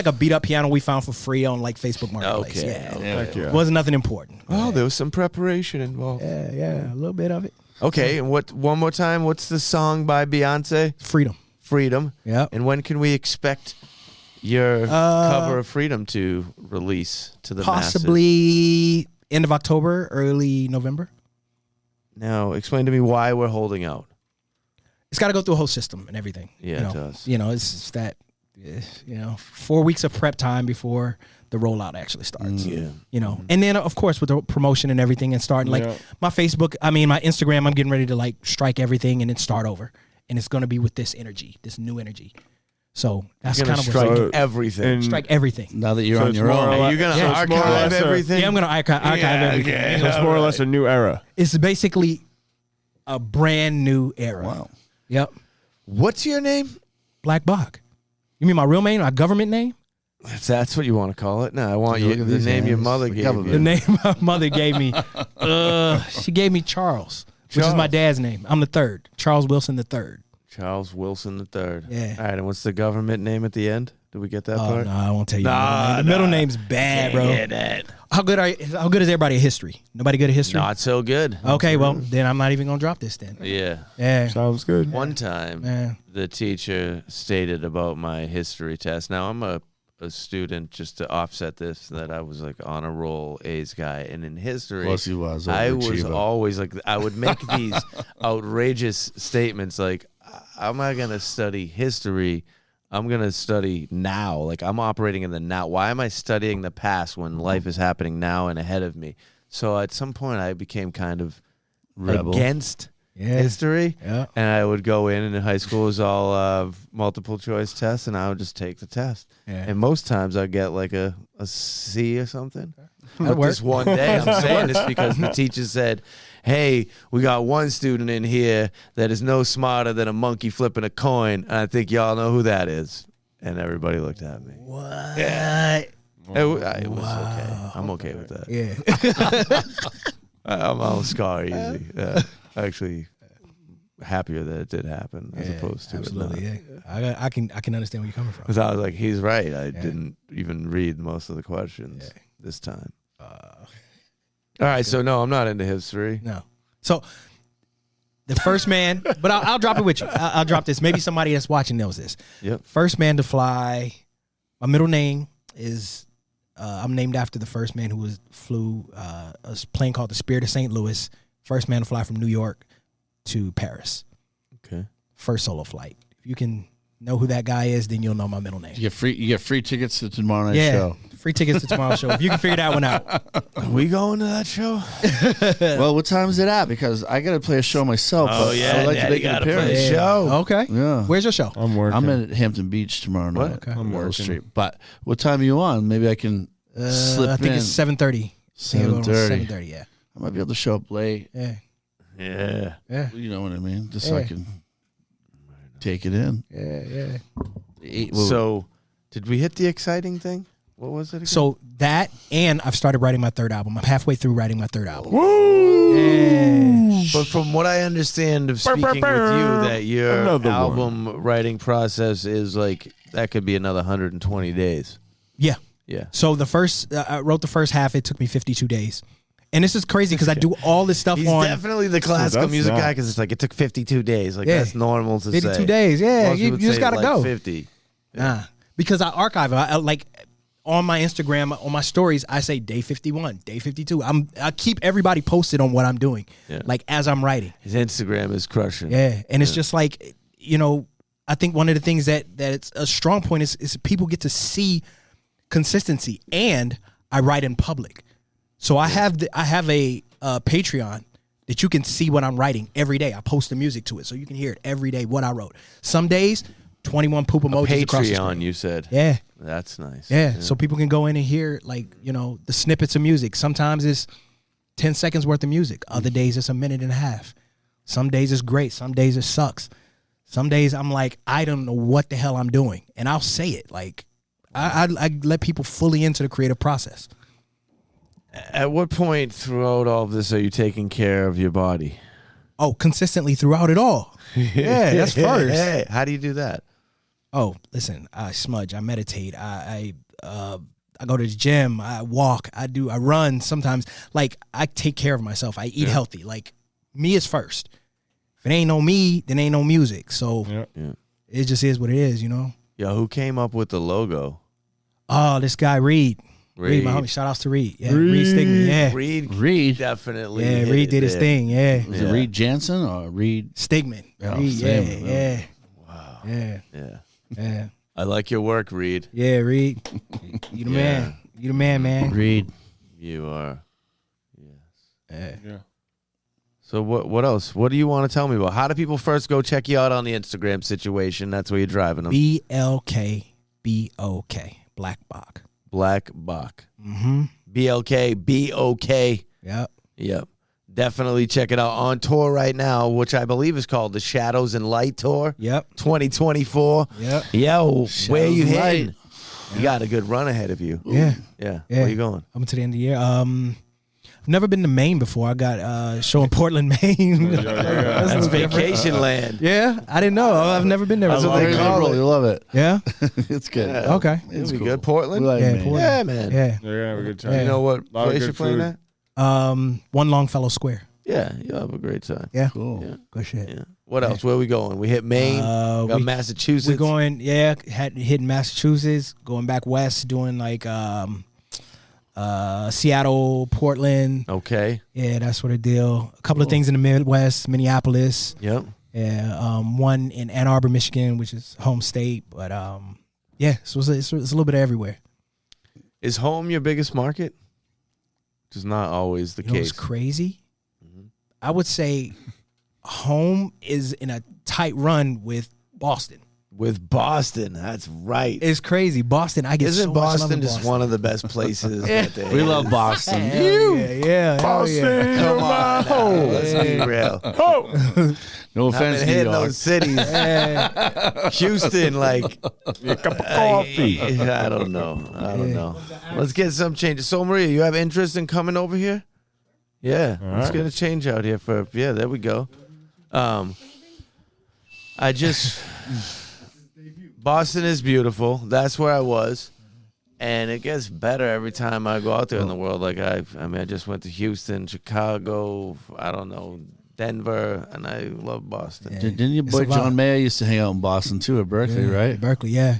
a beat up piano we found for free on like Facebook Marketplace. Okay. Yeah. Heck yeah. It wasn't nothing important. Oh, there was some preparation involved. Yeah, a little bit of it. Okay, and one more time, what's the song by Beyonce? Freedom. Freedom. Yeah. And when can we expect your cover of Freedom to release to the masses? Possibly end of October, early November. Now, explain to me why we're holding out. It's got to go through a whole system and everything. Yeah, it does. It's just that, 4 weeks of prep time before the rollout actually starts. Yeah. And then of course with the promotion and everything and starting like my Instagram, I'm getting ready to like strike everything and then start over. And it's going to be with this energy, this new energy. So that's You're kind gonna of strike what's everything. strike everything. Now that you're So on it's your more own. or less- You're going to so it's more or archive less everything? Yeah, I'm going to archive everything. Okay. So it's more or less a new era. It's basically a brand new era. Wow. Yep. What's your name? Black Bach. You mean my real name, my government name? If that's what you want to call it. No, I want Look you at the these name your hands. mother The gave government. The you. name my mother gave me. She gave me Charles, which is my dad's name. I'm the third. Charles Wilson the third. Charles Wilson III. Yeah. All right, and what's the government name at the end? Did we get that Oh part? no, I won't tell you. Nah, the middle name's bad, bro. Yeah, that. How good is everybody at history? Nobody good at history? Not so good. Okay, well then I'm not even gonna drop this then. Yeah. Yeah. Sounds good. One time, Yeah. the teacher stated about my history test. Now, I'm a a student just to offset this that I was like on a roll A's guy, and in history, Plus he was I was overachiever. always like I would make these outrageous statements like, "I'm not gonna study history. I'm gonna study now. Like I'm operating in the now. Why am I studying the past when life is happening now and ahead of me?" So at some point, I became kind of Rebel. against history, Yeah. and I would go in high school, it was all multiple choice tests, and I would just take the test. Yeah. And most times I'd get like a C or something. That But this one day, I'm saying this because the teacher said, "Hey, we got one student in here that is no smarter than a monkey flipping a coin, and I think y'all know who that is." And everybody looked at me. What? It was okay. I'm okay with that. Yeah. I'll scar easy. Actually, happier that it did happen as opposed to absolutely. it not. Yeah. I can understand where you're coming from. Because I was like, he's right. I didn't even read most of the questions this time. All right, so no, I'm not into history. No. So the first man, but I'll drop it with you. I'll drop this. Maybe somebody that's watching knows this. Yep. First man to fly. My middle name is I'm named after the first man who flew a plane called the Spirit of St. Louis. First man to fly from New York to Paris. Okay. First solo flight. If you can know who that guy is, then you'll know my middle name. You get free tickets to tomorrow night's show. Free tickets to tomorrow's show. If you can figure that one out. Are we going to that show? Well, what time is it at? Because I got to play a show myself. Oh, but yeah, I would like to Daddy make an gotta play appearance. a show. Okay. Yeah. Where's your show? I'm working. I'm at Hampton Beach tomorrow night. What? Okay. I'm Wall working. Street. But what time are you on? Maybe I can slip I think in. it's 7:30. 7:30. 7:30, yeah. I might be able to show up late. Yeah. Yeah. Yeah. You know what I mean? Just so I Yeah. can take it in. Yeah. So, did we hit the exciting thing? What was it again? So that, and I've started writing my third album. I'm halfway through writing my third album. But from what I understand of speaking with you, that your Another album writing process is like, that could be another 120 days. Yeah. Yeah. So the first, I wrote the first half. It took me 52 days. And this is crazy because I do all this stuff He's on definitely the classical that's music not- guy because it's like, it took 52 days. Like, Yeah. that's normal to 52 say. days. Yeah. Most You people just say, got to like, go. 50. Nah. Because I archive it. I like on my Instagram, on my stories, I say day 51, day 52. I keep everybody posted on what I'm doing, like as I'm writing. His Instagram is crushing. Yeah, and it's just like, you know, I think one of the things that it's a strong point is people get to see consistency, and I write in public. So I have a Patreon that you can see what I'm writing every day. I post the music to it, so you can hear it every day what I wrote. Some days, 21 poop emojis across the Patreon, screen. you said. Yeah. That's nice. Yeah, so people can go in and hear, like, you know, the snippets of music. Sometimes it's 10 seconds worth of music. Other days it's a minute and a half. Some days it's great. Some days it sucks. Some days I'm like, I don't know what the hell I'm doing. And I'll say it. Like, I let people fully into the creative process. At what point throughout all of this are you taking care of your body? Oh, consistently throughout it all. Yeah, that's first. Hey, how do you do that? Oh, listen, I smudge, I meditate, I go to the gym, I walk, I run sometimes. Like, I take care of myself. I eat healthy. Like, me is first. If it ain't no me, then ain't no music. So it just is what it is, you know? Yo, who came up with the logo? Oh, this guy, Reed, my homie. Shout outs to Reed. Yeah, Reed Stigman. Yeah. Reed definitely. Yeah, Reed did his thing. Yeah. Was it Reed Jansen or Reed Stigman. Oh, Reed, same. yeah. Wow. Yeah. Yeah. Yeah. I like your work, Reed. Yeah, Reed. You the man. You the man, man. Reed? You are. Yeah. So what else? What do you want to tell me about? How do people first go check you out on the Instagram situation? That's where you're driving them. BLKBOK. Black Bok. Black Bok. Mm-hmm. BLKBOK. Yep. Yep. Definitely check it out. On tour right now, which I believe is called the Shadows and Light Tour. Yep. 2024. Yep. Yo, where you and heading? Light. You got a good run ahead of you. Yeah. Yeah. Yeah. Where you going? I'm to the end of the year. I've never been to Maine before. I got a show in Portland, Maine. That's vacation land. Yeah, I didn't know. I've never been there. That's what before. they call it. You love it. Yeah. It's good. Yeah. Okay. It'll be good. Portland? We like Yeah, Maine. Portland. Yeah, man. Yeah. You're gonna have a good time. You know what Lot of place good you're playing food. at? One Longfellow Square. Yeah, you'll have a great time. Yeah. Cool. Yeah. Good shit. Yeah. What else? Where are we going? We hit Maine. Got Massachusetts. We're going, hitting Massachusetts, going back west, doing like Seattle, Portland. Okay. Yeah, that sort of deal. A couple of things in the Midwest, Minneapolis. Yep. Yeah, one in Ann Arbor, Michigan, which is home state. But yeah, so it's a little bit of everywhere. Is home your biggest market? Which is not always the case. It's crazy. I would say home is in a tight run with Boston. With Boston, that's right. It's crazy. Boston, I get Isn't so much love Boston in just Boston. one of the best places? We love Boston. Yeah. Boston, Come on, now, let's be real. No offense, I've been New hitting York. those cities. Houston, like A cup of coffee. I don't know. Let's get some changes. So, Maria, you have interest in coming over here? Yeah, let's get a change out here for. Yeah, there we go. Boston is beautiful. That's where I was. And it gets better every time I go out there in the world. Like I just went to Houston, Chicago, I don't know, Denver, and I love Boston. Didn't your boy John Mayer used to hang out in Boston too, at Berkeley, right? Berkeley, yeah.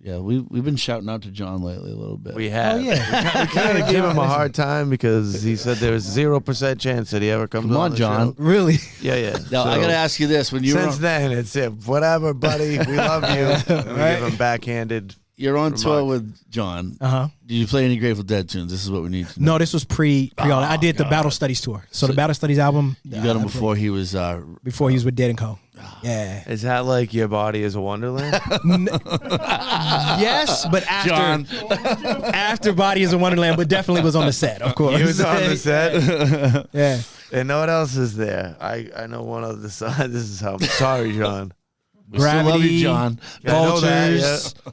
Yeah, we've been shouting out to John lately a little bit. We have. Oh, yeah. We kind of gave him a hard time because he said there's 0% chance that he ever comes Come on, the John. show. Really? Yeah. Now, I got to ask you this. When Since then, it's it. Whatever, buddy. We love you. And we give him backhanded. you're on tour remarks. with John, Uh-huh. did you play any Grateful Dead tunes? This is what we need to know. No, this was pre all that. I did the Battle Studies tour. So the Battle Studies album. You got him before he was... Before he was with Dead and Co. Yeah. Is that like Your Body is a Wonderland? Yes, but after Body is a Wonderland, but definitely was on the set, of course. He was on the set. Yeah. And what else is there? I know one of the songs. This is how. Sorry, John. We still love you, John. I know that, Vultures. yeah.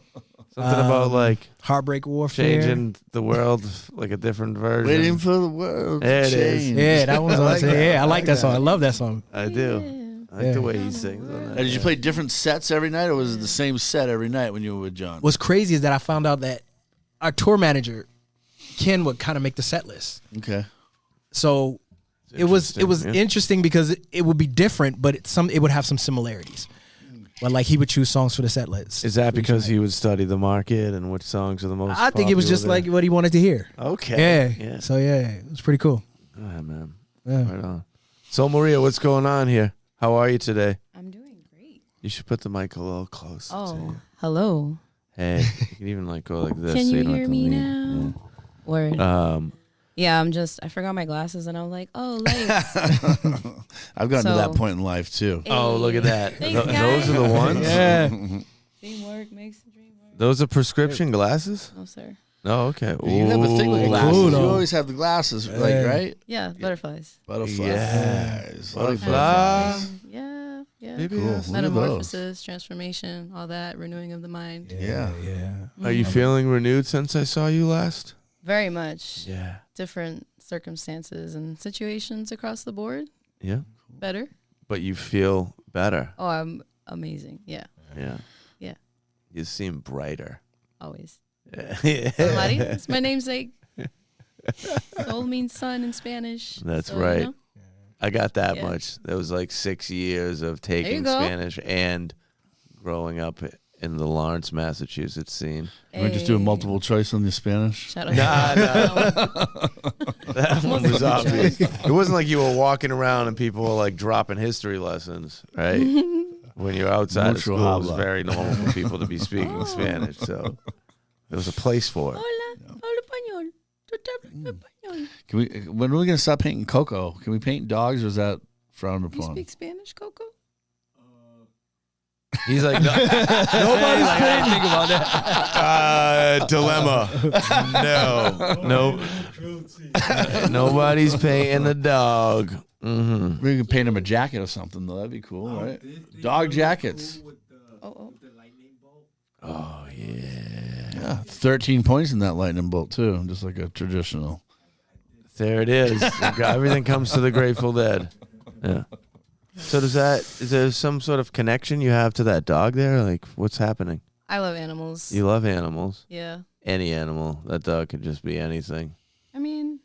Something about like Heartbreak Warfare. changing the world, like a different version. Waiting for the world There to it is. change. Yeah, that one's I on like there. that. Yeah, I like that that. song. I love that song. I do. I like the way he sings on Now, that. did you play different sets every night, or was it the same set every night when you were with John? What's crazy is that I found out that our tour manager, Ken, would kind of make the set list. Okay. So it was interesting, yeah. interesting because it would be different, but it would have some similarities. But like he would choose songs for the set list. Is that because he would study the market and which songs are the most? I think it was popular just there? like what he wanted to hear. Okay. Yeah. So yeah, it was pretty cool. Go ahead, man. Yeah. Right on. So Maria, what's going on here? How are you today? I'm doing great. You should put the mic a little closer. to Oh, you. hello. Hey, you can even like go like this. Can so you don't hear have to me lean. now? Word. Yeah. Yeah, I forgot my glasses and I was like, oh, lights. I've gotten to So- that point in life, too. Oh, look at that. Thanks, Those are the ones. Yeah. Teamwork makes the dream work. Those are prescription glasses. No, sir. Oh, okay. You have a thing with Ooh. glasses. cool, You though. always have the glasses, like, right? Yeah, butterflies. Butterflies. Yes. Butterflies. Butterflies. Yeah. Maybe Cool. yes. Look at those. Metamorphosis, transformation, all that, renewing of the mind. Yeah. Are you feeling renewed since I saw you last? Very much. Yeah. Different circumstances and situations across the board. Yeah. Better. But you feel better. Oh, I'm amazing. Yeah, Yeah. Yeah. You seem brighter. always. Yeah. Somebody, it's my namesake. Sol means sun in Spanish. That's so, right. You know. I got that Yeah. much. That was like 6 years of There taking you go. Spanish and growing up in the Lawrence, Massachusetts scene. You might just do a multiple choice on the Spanish. Shout out. That one was obvious. It wasn't like you were walking around and people were like dropping history lessons, right? When you're outside of Mucho school, it was habla. very normal for people to be speaking Spanish. So there was a place for it. Hola, hablo español. ¿Tú te hablas español? Can we? When are we gonna stop painting Coco? Can we paint dogs, or is that frowned You upon? speak Spanish, Coco? He's like, nobody's paying. Think about that. Dilemma. No. Nobody's paying the dog. Mm-hmm. We can paint him a jacket or something, though. That'd be cool, right? Dog jackets. Oh. Oh, yeah. Yeah, 13 points in that lightning bolt too, just like a traditional. There it is. Everything comes to the Grateful Dead. Yeah. So is there some sort of connection you have to that dog there? Like, what's happening? I love animals. You love animals. Yeah. Any animal. That dog could just be anything. I mean,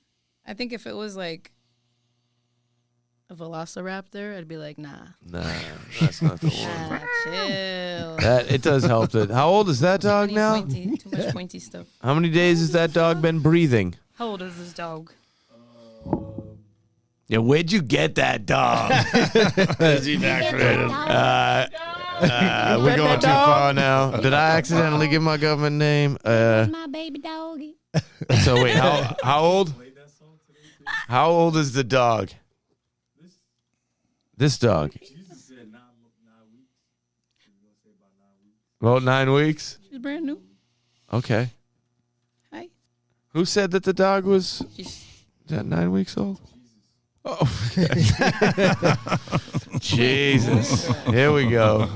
I think if it was like a velociraptor, I'd be like, nah. Nah, that's not the one. Nah, chill. It does help. How old is that dog now? Too much pointy stuff. How many days has that dog been breathing? How old is this dog? Yeah, where'd you get that dog? Is he vaccinated? We're going too far now. Did I accidentally give my government name? My baby doggy. So wait, how old? How old is the dog? This dog. About 9 weeks. She's brand new. Okay. Hi. Who said that the dog was She's 9 weeks old? Oh, Jesus! Here we go.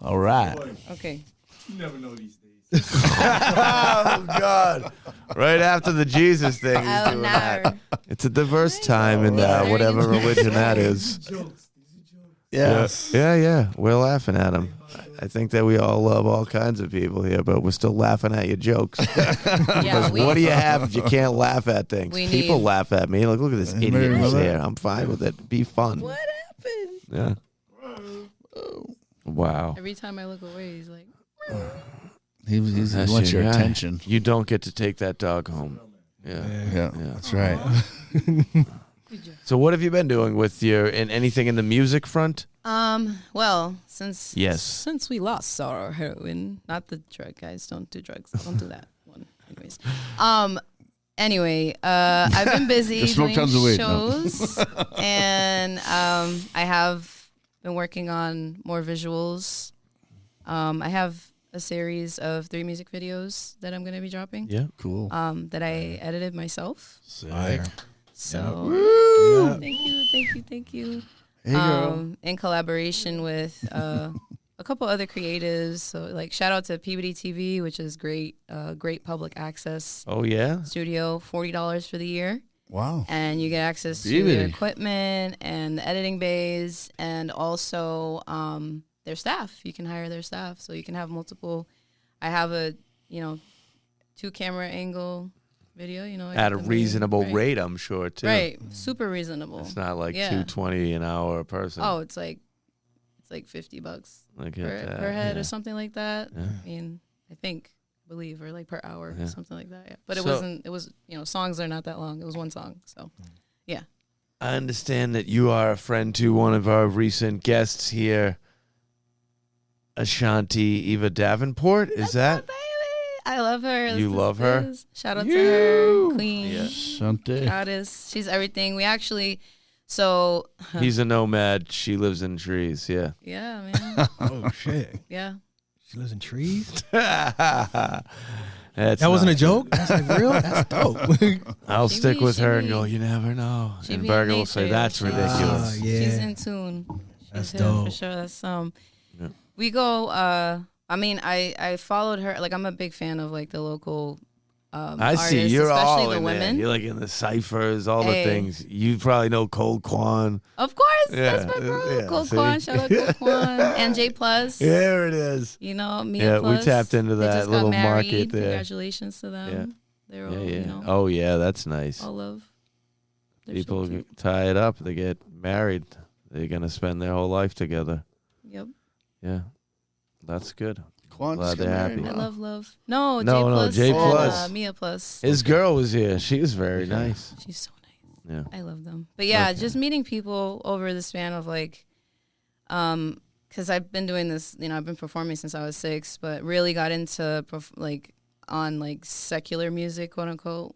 All right. okay. You never know these days. Oh God! Right after the Jesus thing, he's Oh doing no. that. It's a diverse time in whatever religion that is. Yes. Yeah. We're laughing at him. I think that we all love all kinds of people here, but we're still laughing at your jokes. Yeah, What do you have if you can't laugh at things? We People need- laugh at me. Like, look at this idiot who's here. I'm fine with it. Be fun. What happened? Yeah. Wow. Every time I look away, he's like, He That's wants your guy. attention. You don't get to take that dog home. Yeah. That's right. So what have you been doing with anything in the music front? well, since Yes. since we lost our heroine, not the drug guys, don't do drugs, don't do that one. Anyways, I've been busy Just smoke doing tons of weed. No. shows, and I have been working on more visuals. I have a series of 3 music videos that I'm going to be dropping. Yeah. Cool. That I edited myself. Fire. So thank you. Hey, girl. In collaboration with a couple other creatives. So like shout out to Peabody TV, which is great public access Oh yeah. studio, $40 for the year. Wow. And you get access to Peabody. their equipment and the editing bays and also their staff. You can hire their staff. So you can have multiple. I have a 2-camera angle video, At a reasonable right. rate, I'm sure too. Right. Super reasonable. It's not like Yeah. $220 an hour a person. Oh, it's like $50 Look per at that. head Yeah. or something like that. Yeah. I mean, I believe, or like per hour Yeah. or something like that. Yeah. But So- it was, songs are not that long. It was one song. So, yeah. I understand that you are a friend to one of our recent guests here, Ashanti Eva Davenport. Is that? Baby, I love her. You love her? Shout out to her, queen, Yeah. Shante. goddess. She's everything. We actually, so He's a nomad. She lives in trees. Yeah. yeah, man, Oh shit. yeah. She lives in trees. That That wasn't a joke. That's like real. That's dope. I'll She stick be- with she her and be- go, you never know. She And be in Berger will say, nature. that's She's- ridiculous. yeah. She's in tune. That's She's hip for dope. sure. That's Yeah. We go. I mean, I followed her. Like, I'm a big fan of like the local. I see. artists, You're especially all the in there. women. You're like in the ciphers, all the Hey. things. You probably know Cole Kwan. Of course, Yeah, that's my bro. yeah, Cole see? Kwan, shout out Cole Kwan and J Plus. There it is. Mia Yeah, we Plus. tapped into They that just little got married. market there. Congratulations to them. They're all, Yeah. Oh, yeah. That's nice. all love. They're People so cute. tie it up. They get married. They're going to spend their whole life together. Yep. Yeah. That's good. Quan Glad just got they're married. happy. I Wow. love. No, No, J no, Plus. J and, Plus. Mia Plus. His girl was here. She was very nice. She's so nice. Yeah. I love them. But yeah, Okay. just meeting people over the span of like, because I've been doing this, I've been performing since I was 6, but really got into secular music, quote unquote.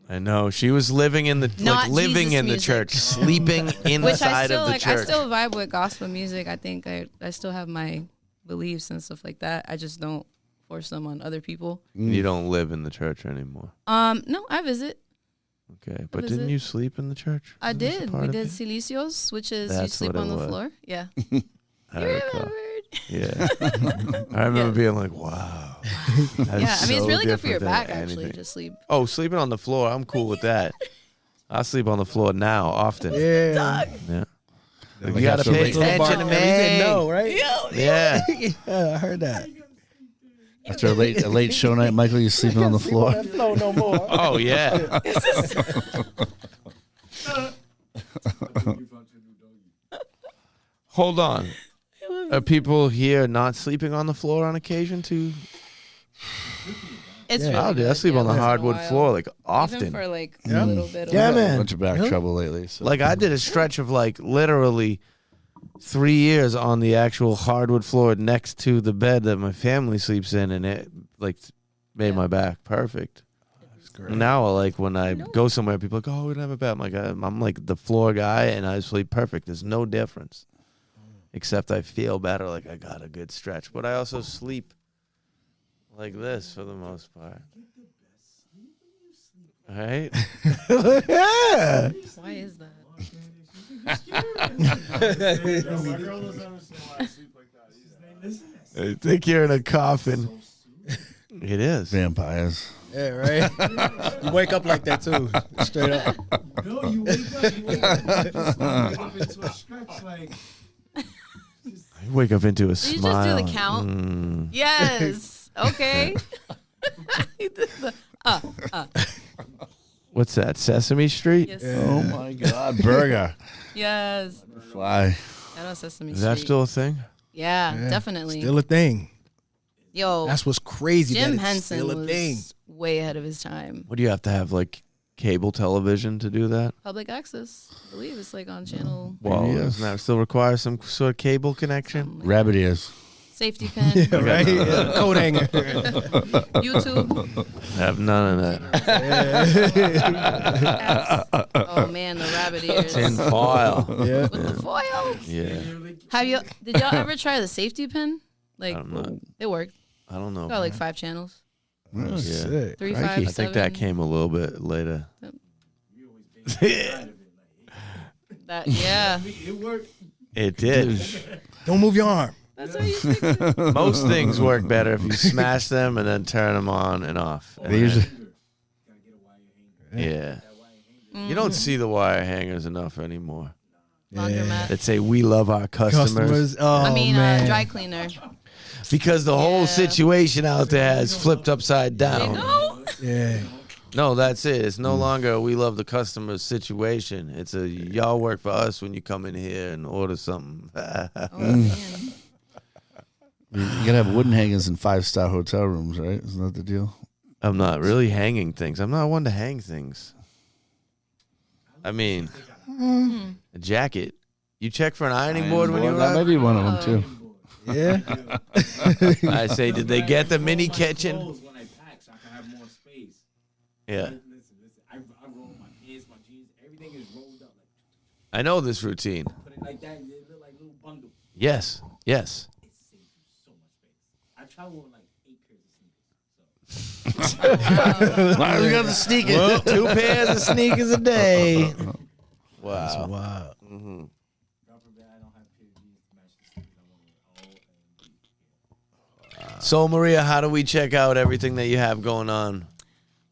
I know. She was living in the Not living Jesus in the music. church, sleeping Which I inside still of the like. I church. still vibe with gospel music. I think I still have my beliefs and stuff like that. I just don't force them on other people. You don't live in the church anymore. No, I visit. Okay. But is didn't it? you sleep in the church? I Isn't this a did. part We of did it? silicios, which is you That's sleep what on it the was. floor. Yeah. I You recall. remembered. Yeah. I remember being like, wow. Yeah, I mean, it's so really good for your different back, than actually, anything. to sleep. Oh, sleeping on the floor. I'm cool with that. I sleep on the floor now often. Yeah. Yeah. Like You got to after pay a Little attention to bar- me. He said no, right? Yeah. Yeah, I heard that. After a late show night, Michael, you sleeping on the floor. That flow no more. Oh, yeah. Hold on. Are people here not sleeping on the floor on occasion too? It's Yeah. really I good. sleep on the once in a hardwood while. floor like Even often. for like Yeah. a little bit. Yeah, of man. Bunch of back trouble lately. So. Like I did a stretch of like literally 3 years on the actual hardwood floor next to the bed that my family sleeps in, and it like made my back perfect. Now, like when I go somewhere, people are like, "Oh, we don't have a bed." I'm like, I'm like the floor guy, and I sleep perfect. There's no difference, except I feel better, like I got a good stretch. But I also sleep like this for the most part. All right. Yeah. Why is that? I think you're in a coffin. It is. Vampires. Yeah, right. You wake up like that too, straight up. No, you wake up into a stretch like. I wake up into a You smile. just do the count. Yes. Okay. He did the What's that? Sesame Street? yes. Oh my God, burger. Yes. Fly. I know Sesame Is that Street. still a thing? Yeah, definitely. Still a thing. Yo, That's what's crazy. Jim that it's Henson still a was thing. way ahead of his time. What do you have to have, like cable television to do that? Public access. I believe it's like on channel Well, Yes. doesn't that still require some sort of cable connection? Rabbit ears. safety pin, Yeah, right? Yeah, coat hanger. YouTube. Have none of that. Oh man, the rabbit ears Tin foil. Yeah. with the foil. Yeah. Did y'all ever try the safety pin? Like I'm not- it worked. I don't know. Got like 5 channels. Oh, Yeah. shit. 3, Crikey. 5, I think that 7. came a little bit later. That yeah. It did. Don't move your arm. That's how you fix it. Most things work better if you smash them and then turn them on and off. They usually. Yeah. You don't see the wire hangers enough anymore. Laundromat. That say we love our customers. Oh, I mean, man. dry cleaner. Because the whole Yeah. situation out there has flipped upside down. No. Yeah. No, that's it. It's no longer a we love the customer situation. It's a y'all work for us when you come in here and order something. Oh, man. You gotta have wooden hangers in 5-star hotel rooms, right? Isn't that the deal? I'm not really hanging things. I'm not one to hang things. I mean, a jacket. You check for an ironing board when you That may arrive? be one of them too. Yeah. I say, did they get the mini kitchen? When I pack, so I can have more space. Yeah. Listen. I roll my pants, my jeans, everything is rolled up. Like, I know this routine. put it like that, and they look like little bundles. Yes. Yes. It saves you so much space. I travel with like 8 pairs of sneakers. So. We got the sneakers. Well, 2 pairs of sneakers a day. Wow. Wow. God forbid I don't have pairs of jeans to match the sneakers. I want it all. So, Maria, how do we check out everything that you have going on?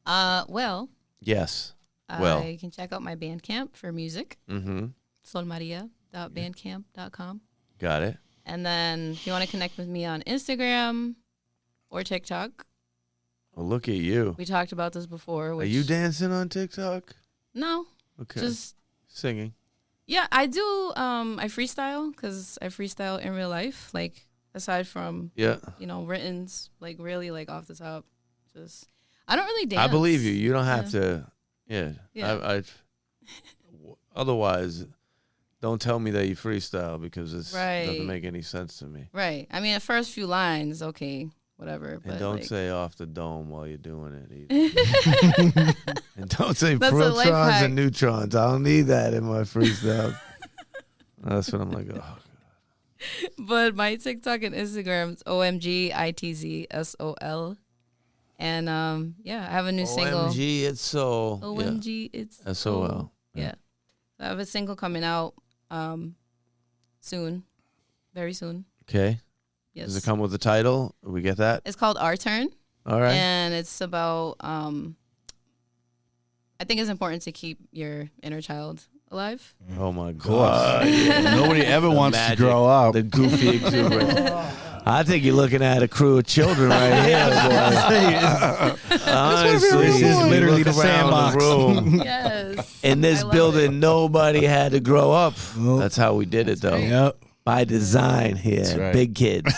Well, Yes. Well. you can check out my Bandcamp for music. Mm-hmm. solmaria.bandcamp.com. Got it. And then if you want to connect with me on Instagram or TikTok, Well, look at you. we talked about this before. Are Which, you dancing on TikTok? No, Okay. just Singing. yeah. I do. I freestyle because I freestyle in real life. Like aside from Yeah. writtens, like really like off the top. Just I don't really dance. I believe you. You don't have to. Yeah. Yeah. Otherwise, don't tell me that you freestyle because it Right. doesn't make any sense to me. Right. I mean, the first few lines, okay, whatever. And But don't like, say off the dome while you're doing it either. And don't say That's a life protons hack. and neutrons. I don't need that in my freestyle. That's what I'm like, oh. But my TikTok and Instagram is OMGITZSOL. And yeah, I have a new single. OMG, it's so. OMG, it's SOL. Yeah. So I have a single coming out soon. Very soon. Okay. Yes. Does it come with a title? We get that? It's called Our Turn. All right. And it's about I think it's important to keep your inner child alive. Oh my God. Nobody ever wants to magic. grow up. The goofy exuberance. I think you're looking at a crew of children right here, boy. Honestly, This is literally the sandbox. room. Yes. In this I love building, it. nobody had to grow up. Nope. That's how we did it, though. Yep. By design here, right. big kids.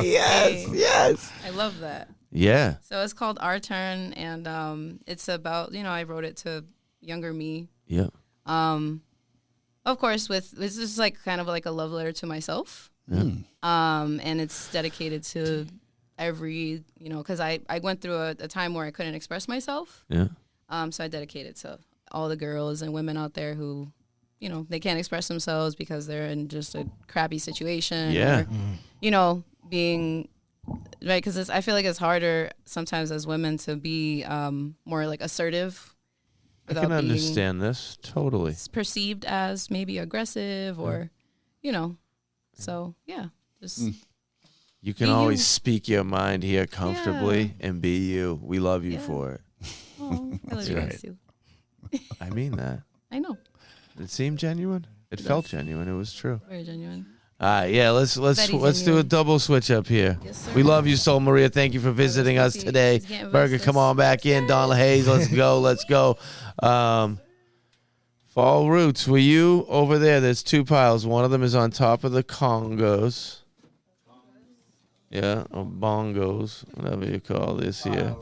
Yes, yes. I love that. Yeah. So it's called Our Turn, and it's about, I wrote it to younger me. Yeah. Of course, this is like kind of like a love letter to myself. Yeah. And it's dedicated to every, because I went through a time where I couldn't express myself. Yeah. So I dedicate it to all the girls and women out there who, they can't express themselves because they're in just a crappy situation. Yeah. Or, being, right, because I feel like it's harder sometimes as women to be more like assertive. I can understand this totally. It's perceived as maybe aggressive or, so yeah, just You can Be always you. speak your mind here comfortably and be you. We love you Yeah. for it. oh, I love you guys too. I mean that. I know, It seemed genuine. It felt genuine. It was true. very genuine. Yeah, let's Very do a genuine. double switch up here. Yes, sir. We love you, Soul Maria. Thank you for visiting us Sweetie. today. She's getting Burger, restless. come on back in. Donna Haze, let's go. Let's go. Fall Roots, were you over there? There's two piles. One of them is on top of the congos. Yeah, or bongos, whatever you call this here.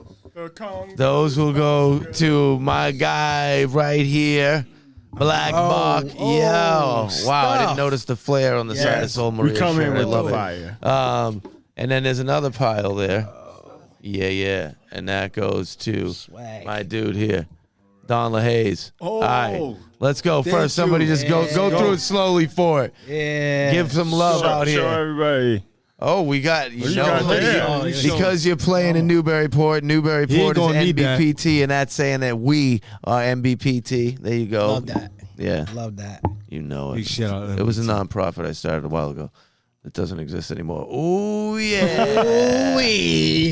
Those will go to my guy right here. Black Buck. Yo. Wow, I didn't notice the flare on the side of Soul Maria. We come in shirt. I with love the it. fire. And then there's another pile there. Yeah. And that goes to Swag. my dude here, Don LaHaze. Oh. All right, let's go. Thank First, somebody you. just go through it slowly for it. Yeah. Give some love out Show here. everybody. Oh, we got you got there? because you're playing in Newburyport. Newburyport is gonna need that. NBPT, and that's saying that we are NBPT. There you go. Love that. Yeah, Love that. you know Big it. shout out It was a NBPT. nonprofit I started a while ago. It doesn't exist anymore. Oh yeah.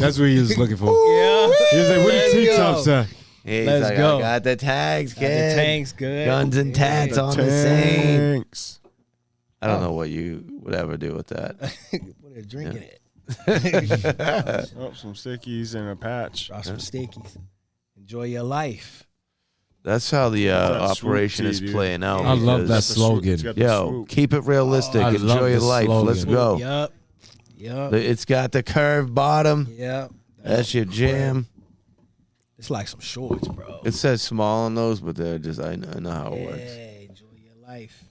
That's what he was looking for. Yeah. He was like, "What the Let's T-tops go. at?" He's Let's like, go. I got the tags, kid. The tank's good. Guns and tats on the same. Thanks. I don't know what you would ever do with that. Put a drink in it. Oh, some stickies and a patch. Drop some stickies. Enjoy your life. That's how the That swoop operation tea, is dude. playing out. I love because- that slogan. It's got the Yo, swoop. keep it realistic. I love Enjoy your the life. slogan. Let's go. Yup. It's got the curved bottom. Yep. That's your jam. It's like some shorts, bro. It says small on those, but they're just, I know how it works. Yeah, enjoy your life.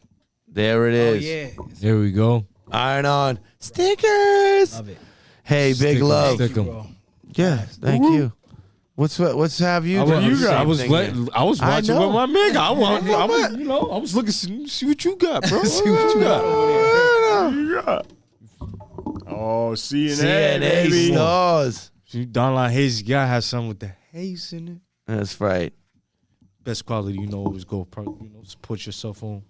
There it Oh is. yeah. There we go. Iron on. Stickers. Love it. Hey, big Stick 'em, love. stick 'em. Bro. Yeah, thank you. What's have you What done? you the got? same I was thing here? watching know. with my man. I was looking see what you got, bro. See what you got over there. What you got? Oh, CNA, CNA baby. stars. Don La Haze guy has something with the haze in it. That's right. Best quality, always go, support yourself on.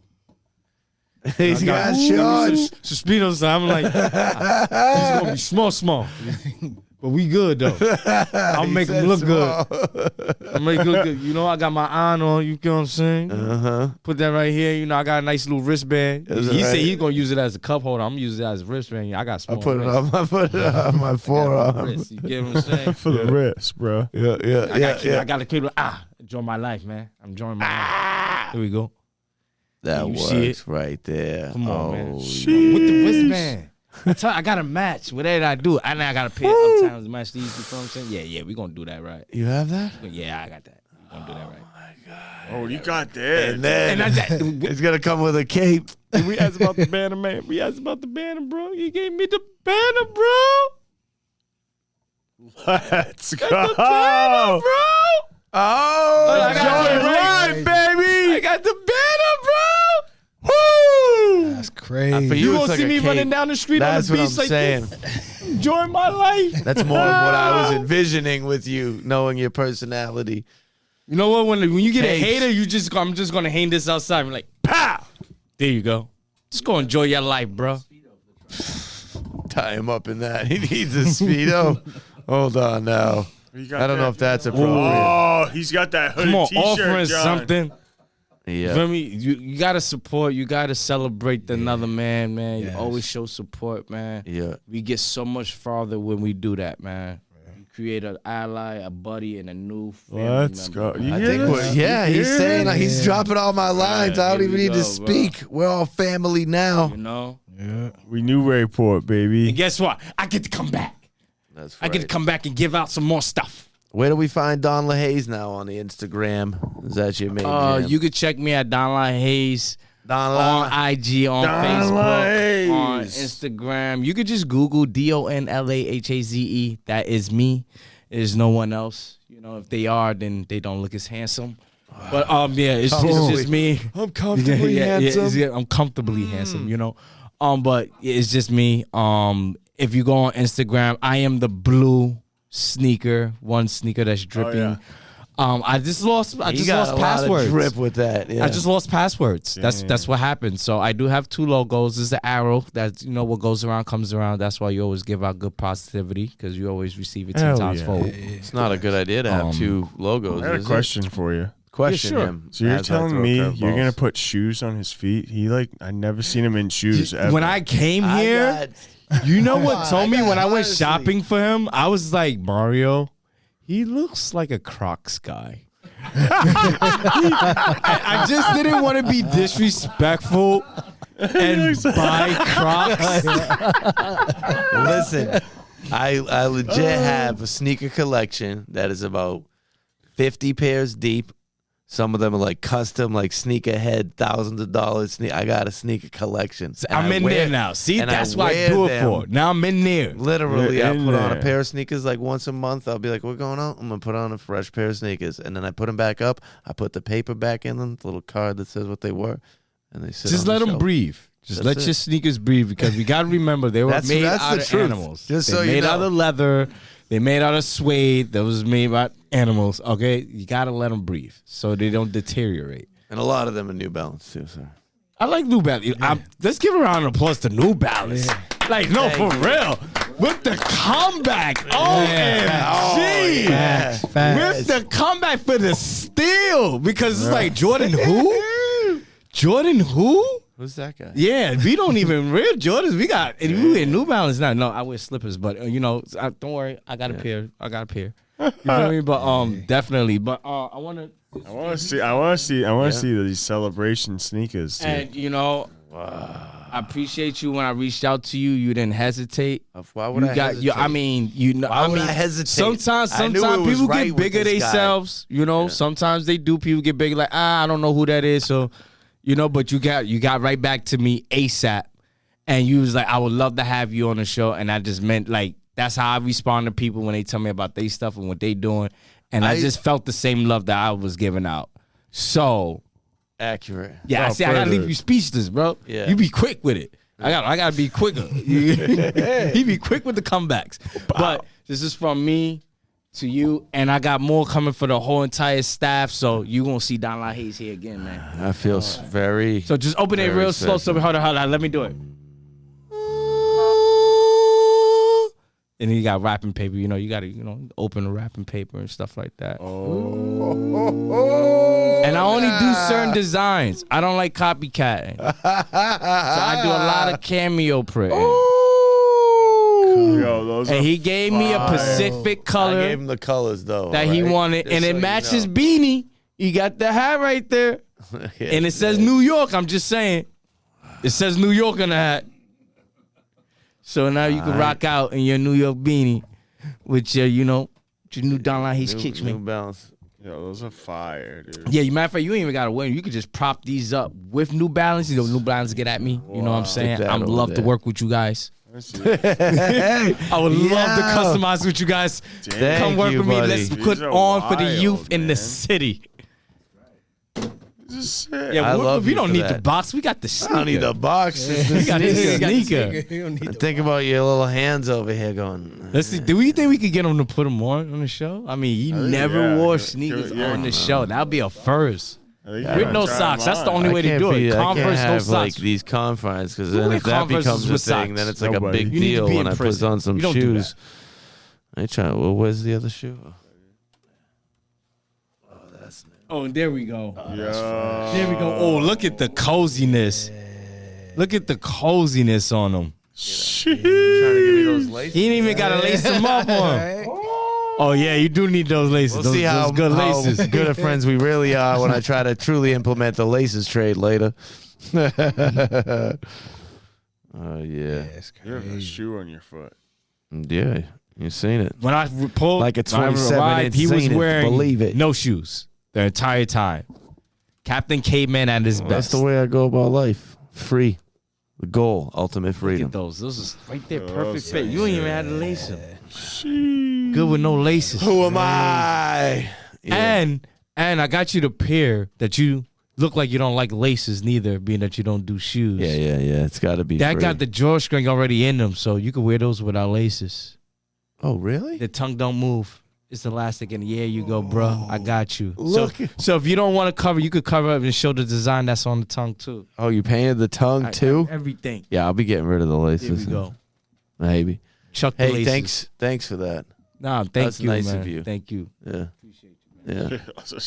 He's got shorts. Suspinos. I'm like, he's gonna be small, but we good though. I'll make him look good. I'll make him look good. I got my iron on. You know what I'm saying? Put that right here. I got a nice little wristband. Is He it said right? he's gonna use it as a cup holder. I'm gonna use it as a wristband. I got I small. put it wrists. on. I put it on my forearm. Wrist, you get what I'm saying? For the wrist, bro. Yeah. I got to keep it. Enjoy my life, man. I'm enjoying my life. Here we go. That You see works right there. Come on, man. Oh, With the wristband. I got to match. Whatever I do, and I got to pay uptime to match these. You know what I'm saying? Yeah. We gonna do that right. You have that? Yeah, I got that. We gonna do that right. Oh, you got that. And then And it's gonna come with a cape. we asked about the banner, man. We asked about the banner, bro. You gave me the banner, bro. Let's go. The banner, bro. Oh, I got enjoy it right, life, baby. I got the banner, bro. Woo! That's crazy. For You it's gonna like see a me cape. running down the street That's on the what beach I'm like saying. this, enjoying my life. That's more of what I was envisioning with you, knowing your personality. You know what? When you get Capes. a hater, I'm just gonna hang this outside. I'm like, pow! There you go. Just go enjoy your life, bro. Tie him up in that. He needs a Speedo. Hold on now. You got I don't know that? if that's appropriate. Oh, he's got that hooded Come on, t-shirt, offering John. something. You feel me? You gotta support. You gotta celebrate another man. Yes. You always show support, man. Yeah. We get so much farther when we do that, man. You create an ally, a buddy, and a new family Let's member. go. You I hear think this? he's saying like, he's dropping all my lines. I don't here even we need to go, speak. We're all family now. You know. Yeah. We knew Rayport, baby. And guess what? I get to come back. That's I get to come back and give out some more stuff. Where do we find Don LaHaze now on the Instagram? Is that your main jam? You could check me at Don Haze Don on La- IG, on Don Facebook, Haze. on Instagram. You could just Google DonLaHaze. That is me. There's no one else. You know, if they are, then they don't look as handsome. But it's just me. I'm comfortably handsome. I'm comfortably handsome. You know, but it's just me. If you go on Instagram, I am the blue sneaker, one sneaker that's dripping. I just lost passwords. Drip with that. Yeah. I just lost passwords. That's what happened. So I do have 2 logos. There's the arrow that what goes around comes around. That's why you always give out good positivity because you always receive it 10 times fold. It's not a good idea to have 2 logos. I got a is it? question for you. Question sure. him. So you're as I telling throw me you're curveballs. gonna put shoes on his feet? I never seen him in shoes ever. When I came I here, got- you know what told me when I went honestly- shopping for him? I was like, Mario, he looks like a Crocs guy. I just didn't want to be disrespectful and buy Crocs. Listen, I legit have a sneaker collection that is about 50 pairs deep. Some of them are like custom, like sneakerhead, thousands of dollars. I got a sneaker collection. And I'm I in wear- there now. See, and that's I what I wear do it them. for. Now I'm in there. Literally, You're I in put on a there. pair of sneakers like once a month. I'll be like, "We're going out." I'm gonna put on a fresh pair of sneakers, and then I put them back up. I put the paper back in them, the little card that says what they were, and they sit. Just on let the them shelf. breathe. Just That's let it. your sneakers breathe because we got to remember they were That's made the out of truth. animals. Just they so you made know. out of leather. They made out of suede. That was made by animals. Okay, you got to let them breathe so they don't deteriorate. And a lot of them are New Balance too, sir. I like New Balance. Let's give a round of applause to New Balance. Like, no, for real. With the comeback. OMG. Facts. With the comeback for the steal. Because it's like, Jordan who? Jordan who? Who's that guy? Yeah, we don't even real Jordans. We wear New Balance now. No, I wear slippers, but don't worry. I got a pair. You feel me? But definitely. But I want to see these celebration sneakers. Too. And I appreciate you when I reached out to you. You didn't hesitate. Why would I hesitate? Why would I hesitate? Sometimes I knew it was people right get with bigger this guy. themselves. Sometimes they do. People get bigger. Like I don't know who that is. So, but you got right back to me ASAP, and you was like, I would love to have you on the show, and I just meant like that's how I respond to people when they tell me about their stuff and what they doing, and I just felt the same love that I was giving out. So. Accurate. Yeah, I gotta leave you speechless, bro. Yeah. You be quick with it. I gotta be quicker. He be quick with the comebacks. But this is from me to you, and I got more coming for the whole entire staff. So you gonna see Don LaHaze here again, man. I feel very. So just open it very real slow. special. So hold on. Let me do it. And then you got wrapping paper. You gotta open the wrapping paper and stuff like that. And I only do certain designs. I don't like copycatting. So I do a lot of cameo printing. Yo, those And are he gave me a fire. Pacific I color gave him the colors though. that he right? wanted, Just and so it you matches know. beanie. He got the hat right there, Yeah, and it says New York. I'm just saying, it says New York on the hat. So now you can rock out in your New York beanie with your, your new Don LaHaze kicks, New man. Balance. Yo, those are fire, dude. Yeah, matter of fact, you ain't even gotta wear them. You could just prop these up with New Balance. New Balance get at me. You know what I'm saying? Stick that I'd over love to there. work with you guys. Let's see. I would love to customize with you guys. Thank Come work you, with me. buddy. Let's These put are on for the wild, youth in the man. city. This is sick. Yeah, I we love you don't for need the that. box. We got the sneaker. I don't need the box. We got the sneaker. Think about your little hands over here going. Let's see. Do we think we could get him to put them on the show? I mean, he think, never yeah. wore Yeah, sneakers yeah. on the show. That'd be a first. I think With you're no gonna try socks. That's the mine. only way to do it. I Converse, can't no have like socks. these Converse because Who then wear if that Converses becomes a with thing, socks? then it's like Nobody. a big You need to deal be when in I put prison. on some You don't do shoes. I try. Well, where's the other shoe? Oh, that's new. Oh, there we go. Yeah. There we go. Oh, look at the coziness. Look at the coziness on them. Trying to give me those laces. He ain't even got to lace them up on him. Oh, yeah, you do need those laces. We'll those, see how those good laces. good of friends we really are when I try to truly implement the laces trade later. Oh, yeah. You have a shoe on your foot. Yeah, you've seen it. When I pulled, Like a when I 27-inch he was Zenith, wearing believe it. no shoes the entire time. Captain Caveman at his Well, best. that's the way I go about life. Free. The goal, ultimate Look freedom. at those. Those is right there, Oh, perfect so fit. You ain't even had to lace them. Good with no laces. Who am I? Yeah. And I got you the pair that you look like you don't like laces neither, being that you don't do shoes. Yeah. It's got to be That free. got the drawstring already in them, so you can wear those without laces. Oh, really? The tongue don't move. It's elastic, and yeah, you go, bro. I got you. Look. So if you don't want to cover, you could cover up and show the design that's on the tongue too. Oh, you painted the tongue too? Everything. Yeah, I'll be getting rid of the There laces. we go. Maybe. Chuck the Hey, laces. thanks for that. Nah, thank That's you, nice man. of you. Thank you. Yeah. Yeah.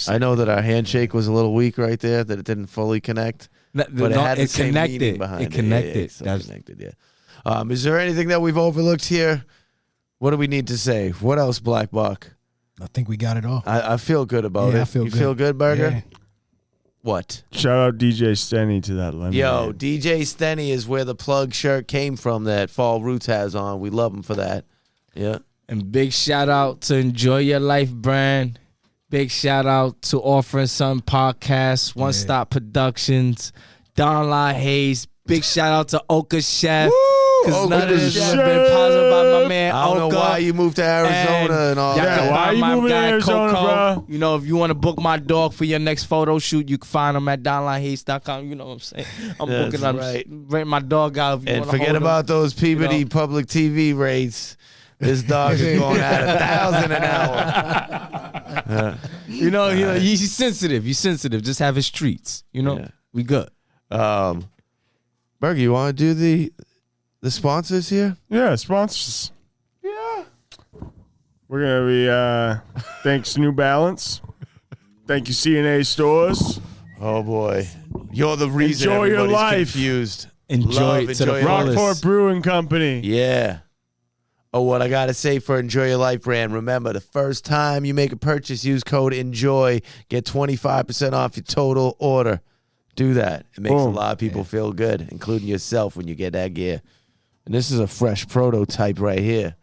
I know that our handshake was a little weak right there, that it didn't fully connect. But it had the same meaning connected. behind It connected. Yeah, it's still That's connected, yeah. Is there anything that we've overlooked here? What do we need to say? What else, Black Buck? I think we got it all. I feel good about it. I feel you good. feel good, Burger? Yeah. What? Shout out DJ Stenny to that lemonade. Yo, DJ Stenny is where the plug shirt came from that Fall Roots has on. We love him for that. Yeah. And big shout out to Enjoy Your Life brand. Big shout out to Offering Something Podcast, One Stop Productions, Don La Haze. Big shout out to Oka Chef. Because none of this has been positive by my man I don't know Oka. why you moved to Arizona and all y'all that. can Why find you my moving to guy Arizona, Coco. bro? You know, if you want to book my dog for your next photo shoot, you can find him at donlahaze.com. You know what I'm saying? I'm That's booking up, right. rent my dog out. If you And wanna forget hold him. about those Peabody you know. public TV rates. This dog is going at 1,000 an hour. You know, he's sensitive. He's sensitive. Just have his treats. You know, Yeah. we good. Bergie, you want to do the sponsors here? Yeah, sponsors. Yeah. We're going to be, thanks New Balance. Thank you CNA Stores. Oh, boy. You're the reason Enjoy your everybody's life. confused. Enjoy it to the your life. fullest. Rockport Brewing Company. Yeah. Oh, what I got to say for Enjoy Your Life brand, remember, the first time you make a purchase, use code ENJOY. Get 25% off your total order. Do that. It makes a lot of people feel good, including yourself when you get that gear. And this is a fresh prototype right here.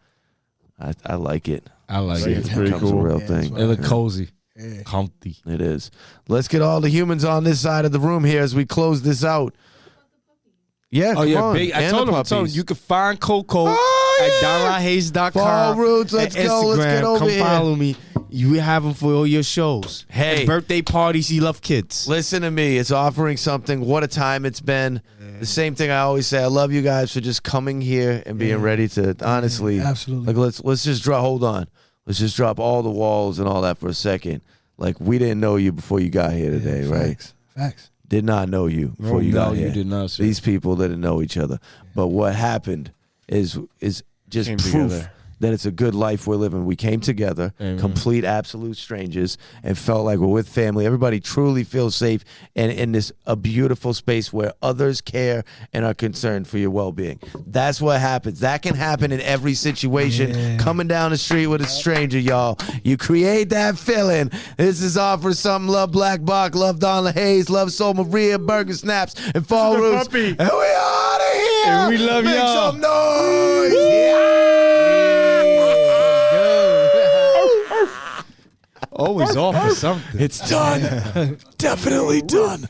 I like it. I like See it. if it pretty becomes cool. a real Yeah, thing. They look cozy, comfy. It is. Let's get all the humans on this side of the room here as we close this out. Yeah, Oh come yeah, on. big. I And told the him puppies. you can find Coco Oh, at yeah. donlahaze.com. Fall Roots, let's and go. Let's get Instagram. over Come here. follow me. You have him for all your shows. Hey. And birthday parties. He love kids. Listen to me. It's offering something. What a time it's been. The same thing I always say. I love you guys for just coming here and being ready to honestly. absolutely. Like let's just drop. Hold on. Let's just drop all the walls and all that for a second. Like we didn't know you before you got here today, right? Facts. Did not know you before you got no, here. you did not. Sir. These people didn't know each other. But what happened is just Came proof together. that it's a good life we're living. We came together, complete absolute strangers, and felt like we're with family. Everybody truly feels safe and in a beautiful space where others care and are concerned for your well-being. That's what happens. That can happen in every situation. Yeah. Coming down the street with a stranger, y'all. You create that feeling. This is all for something. Love Black Bach, love Don La Haze, love Soul Maria, Burger Snaps, and Fall The Roots. puppy. And we out of here. And we love Make y'all. some noise. Always off for something. It's done. Definitely done.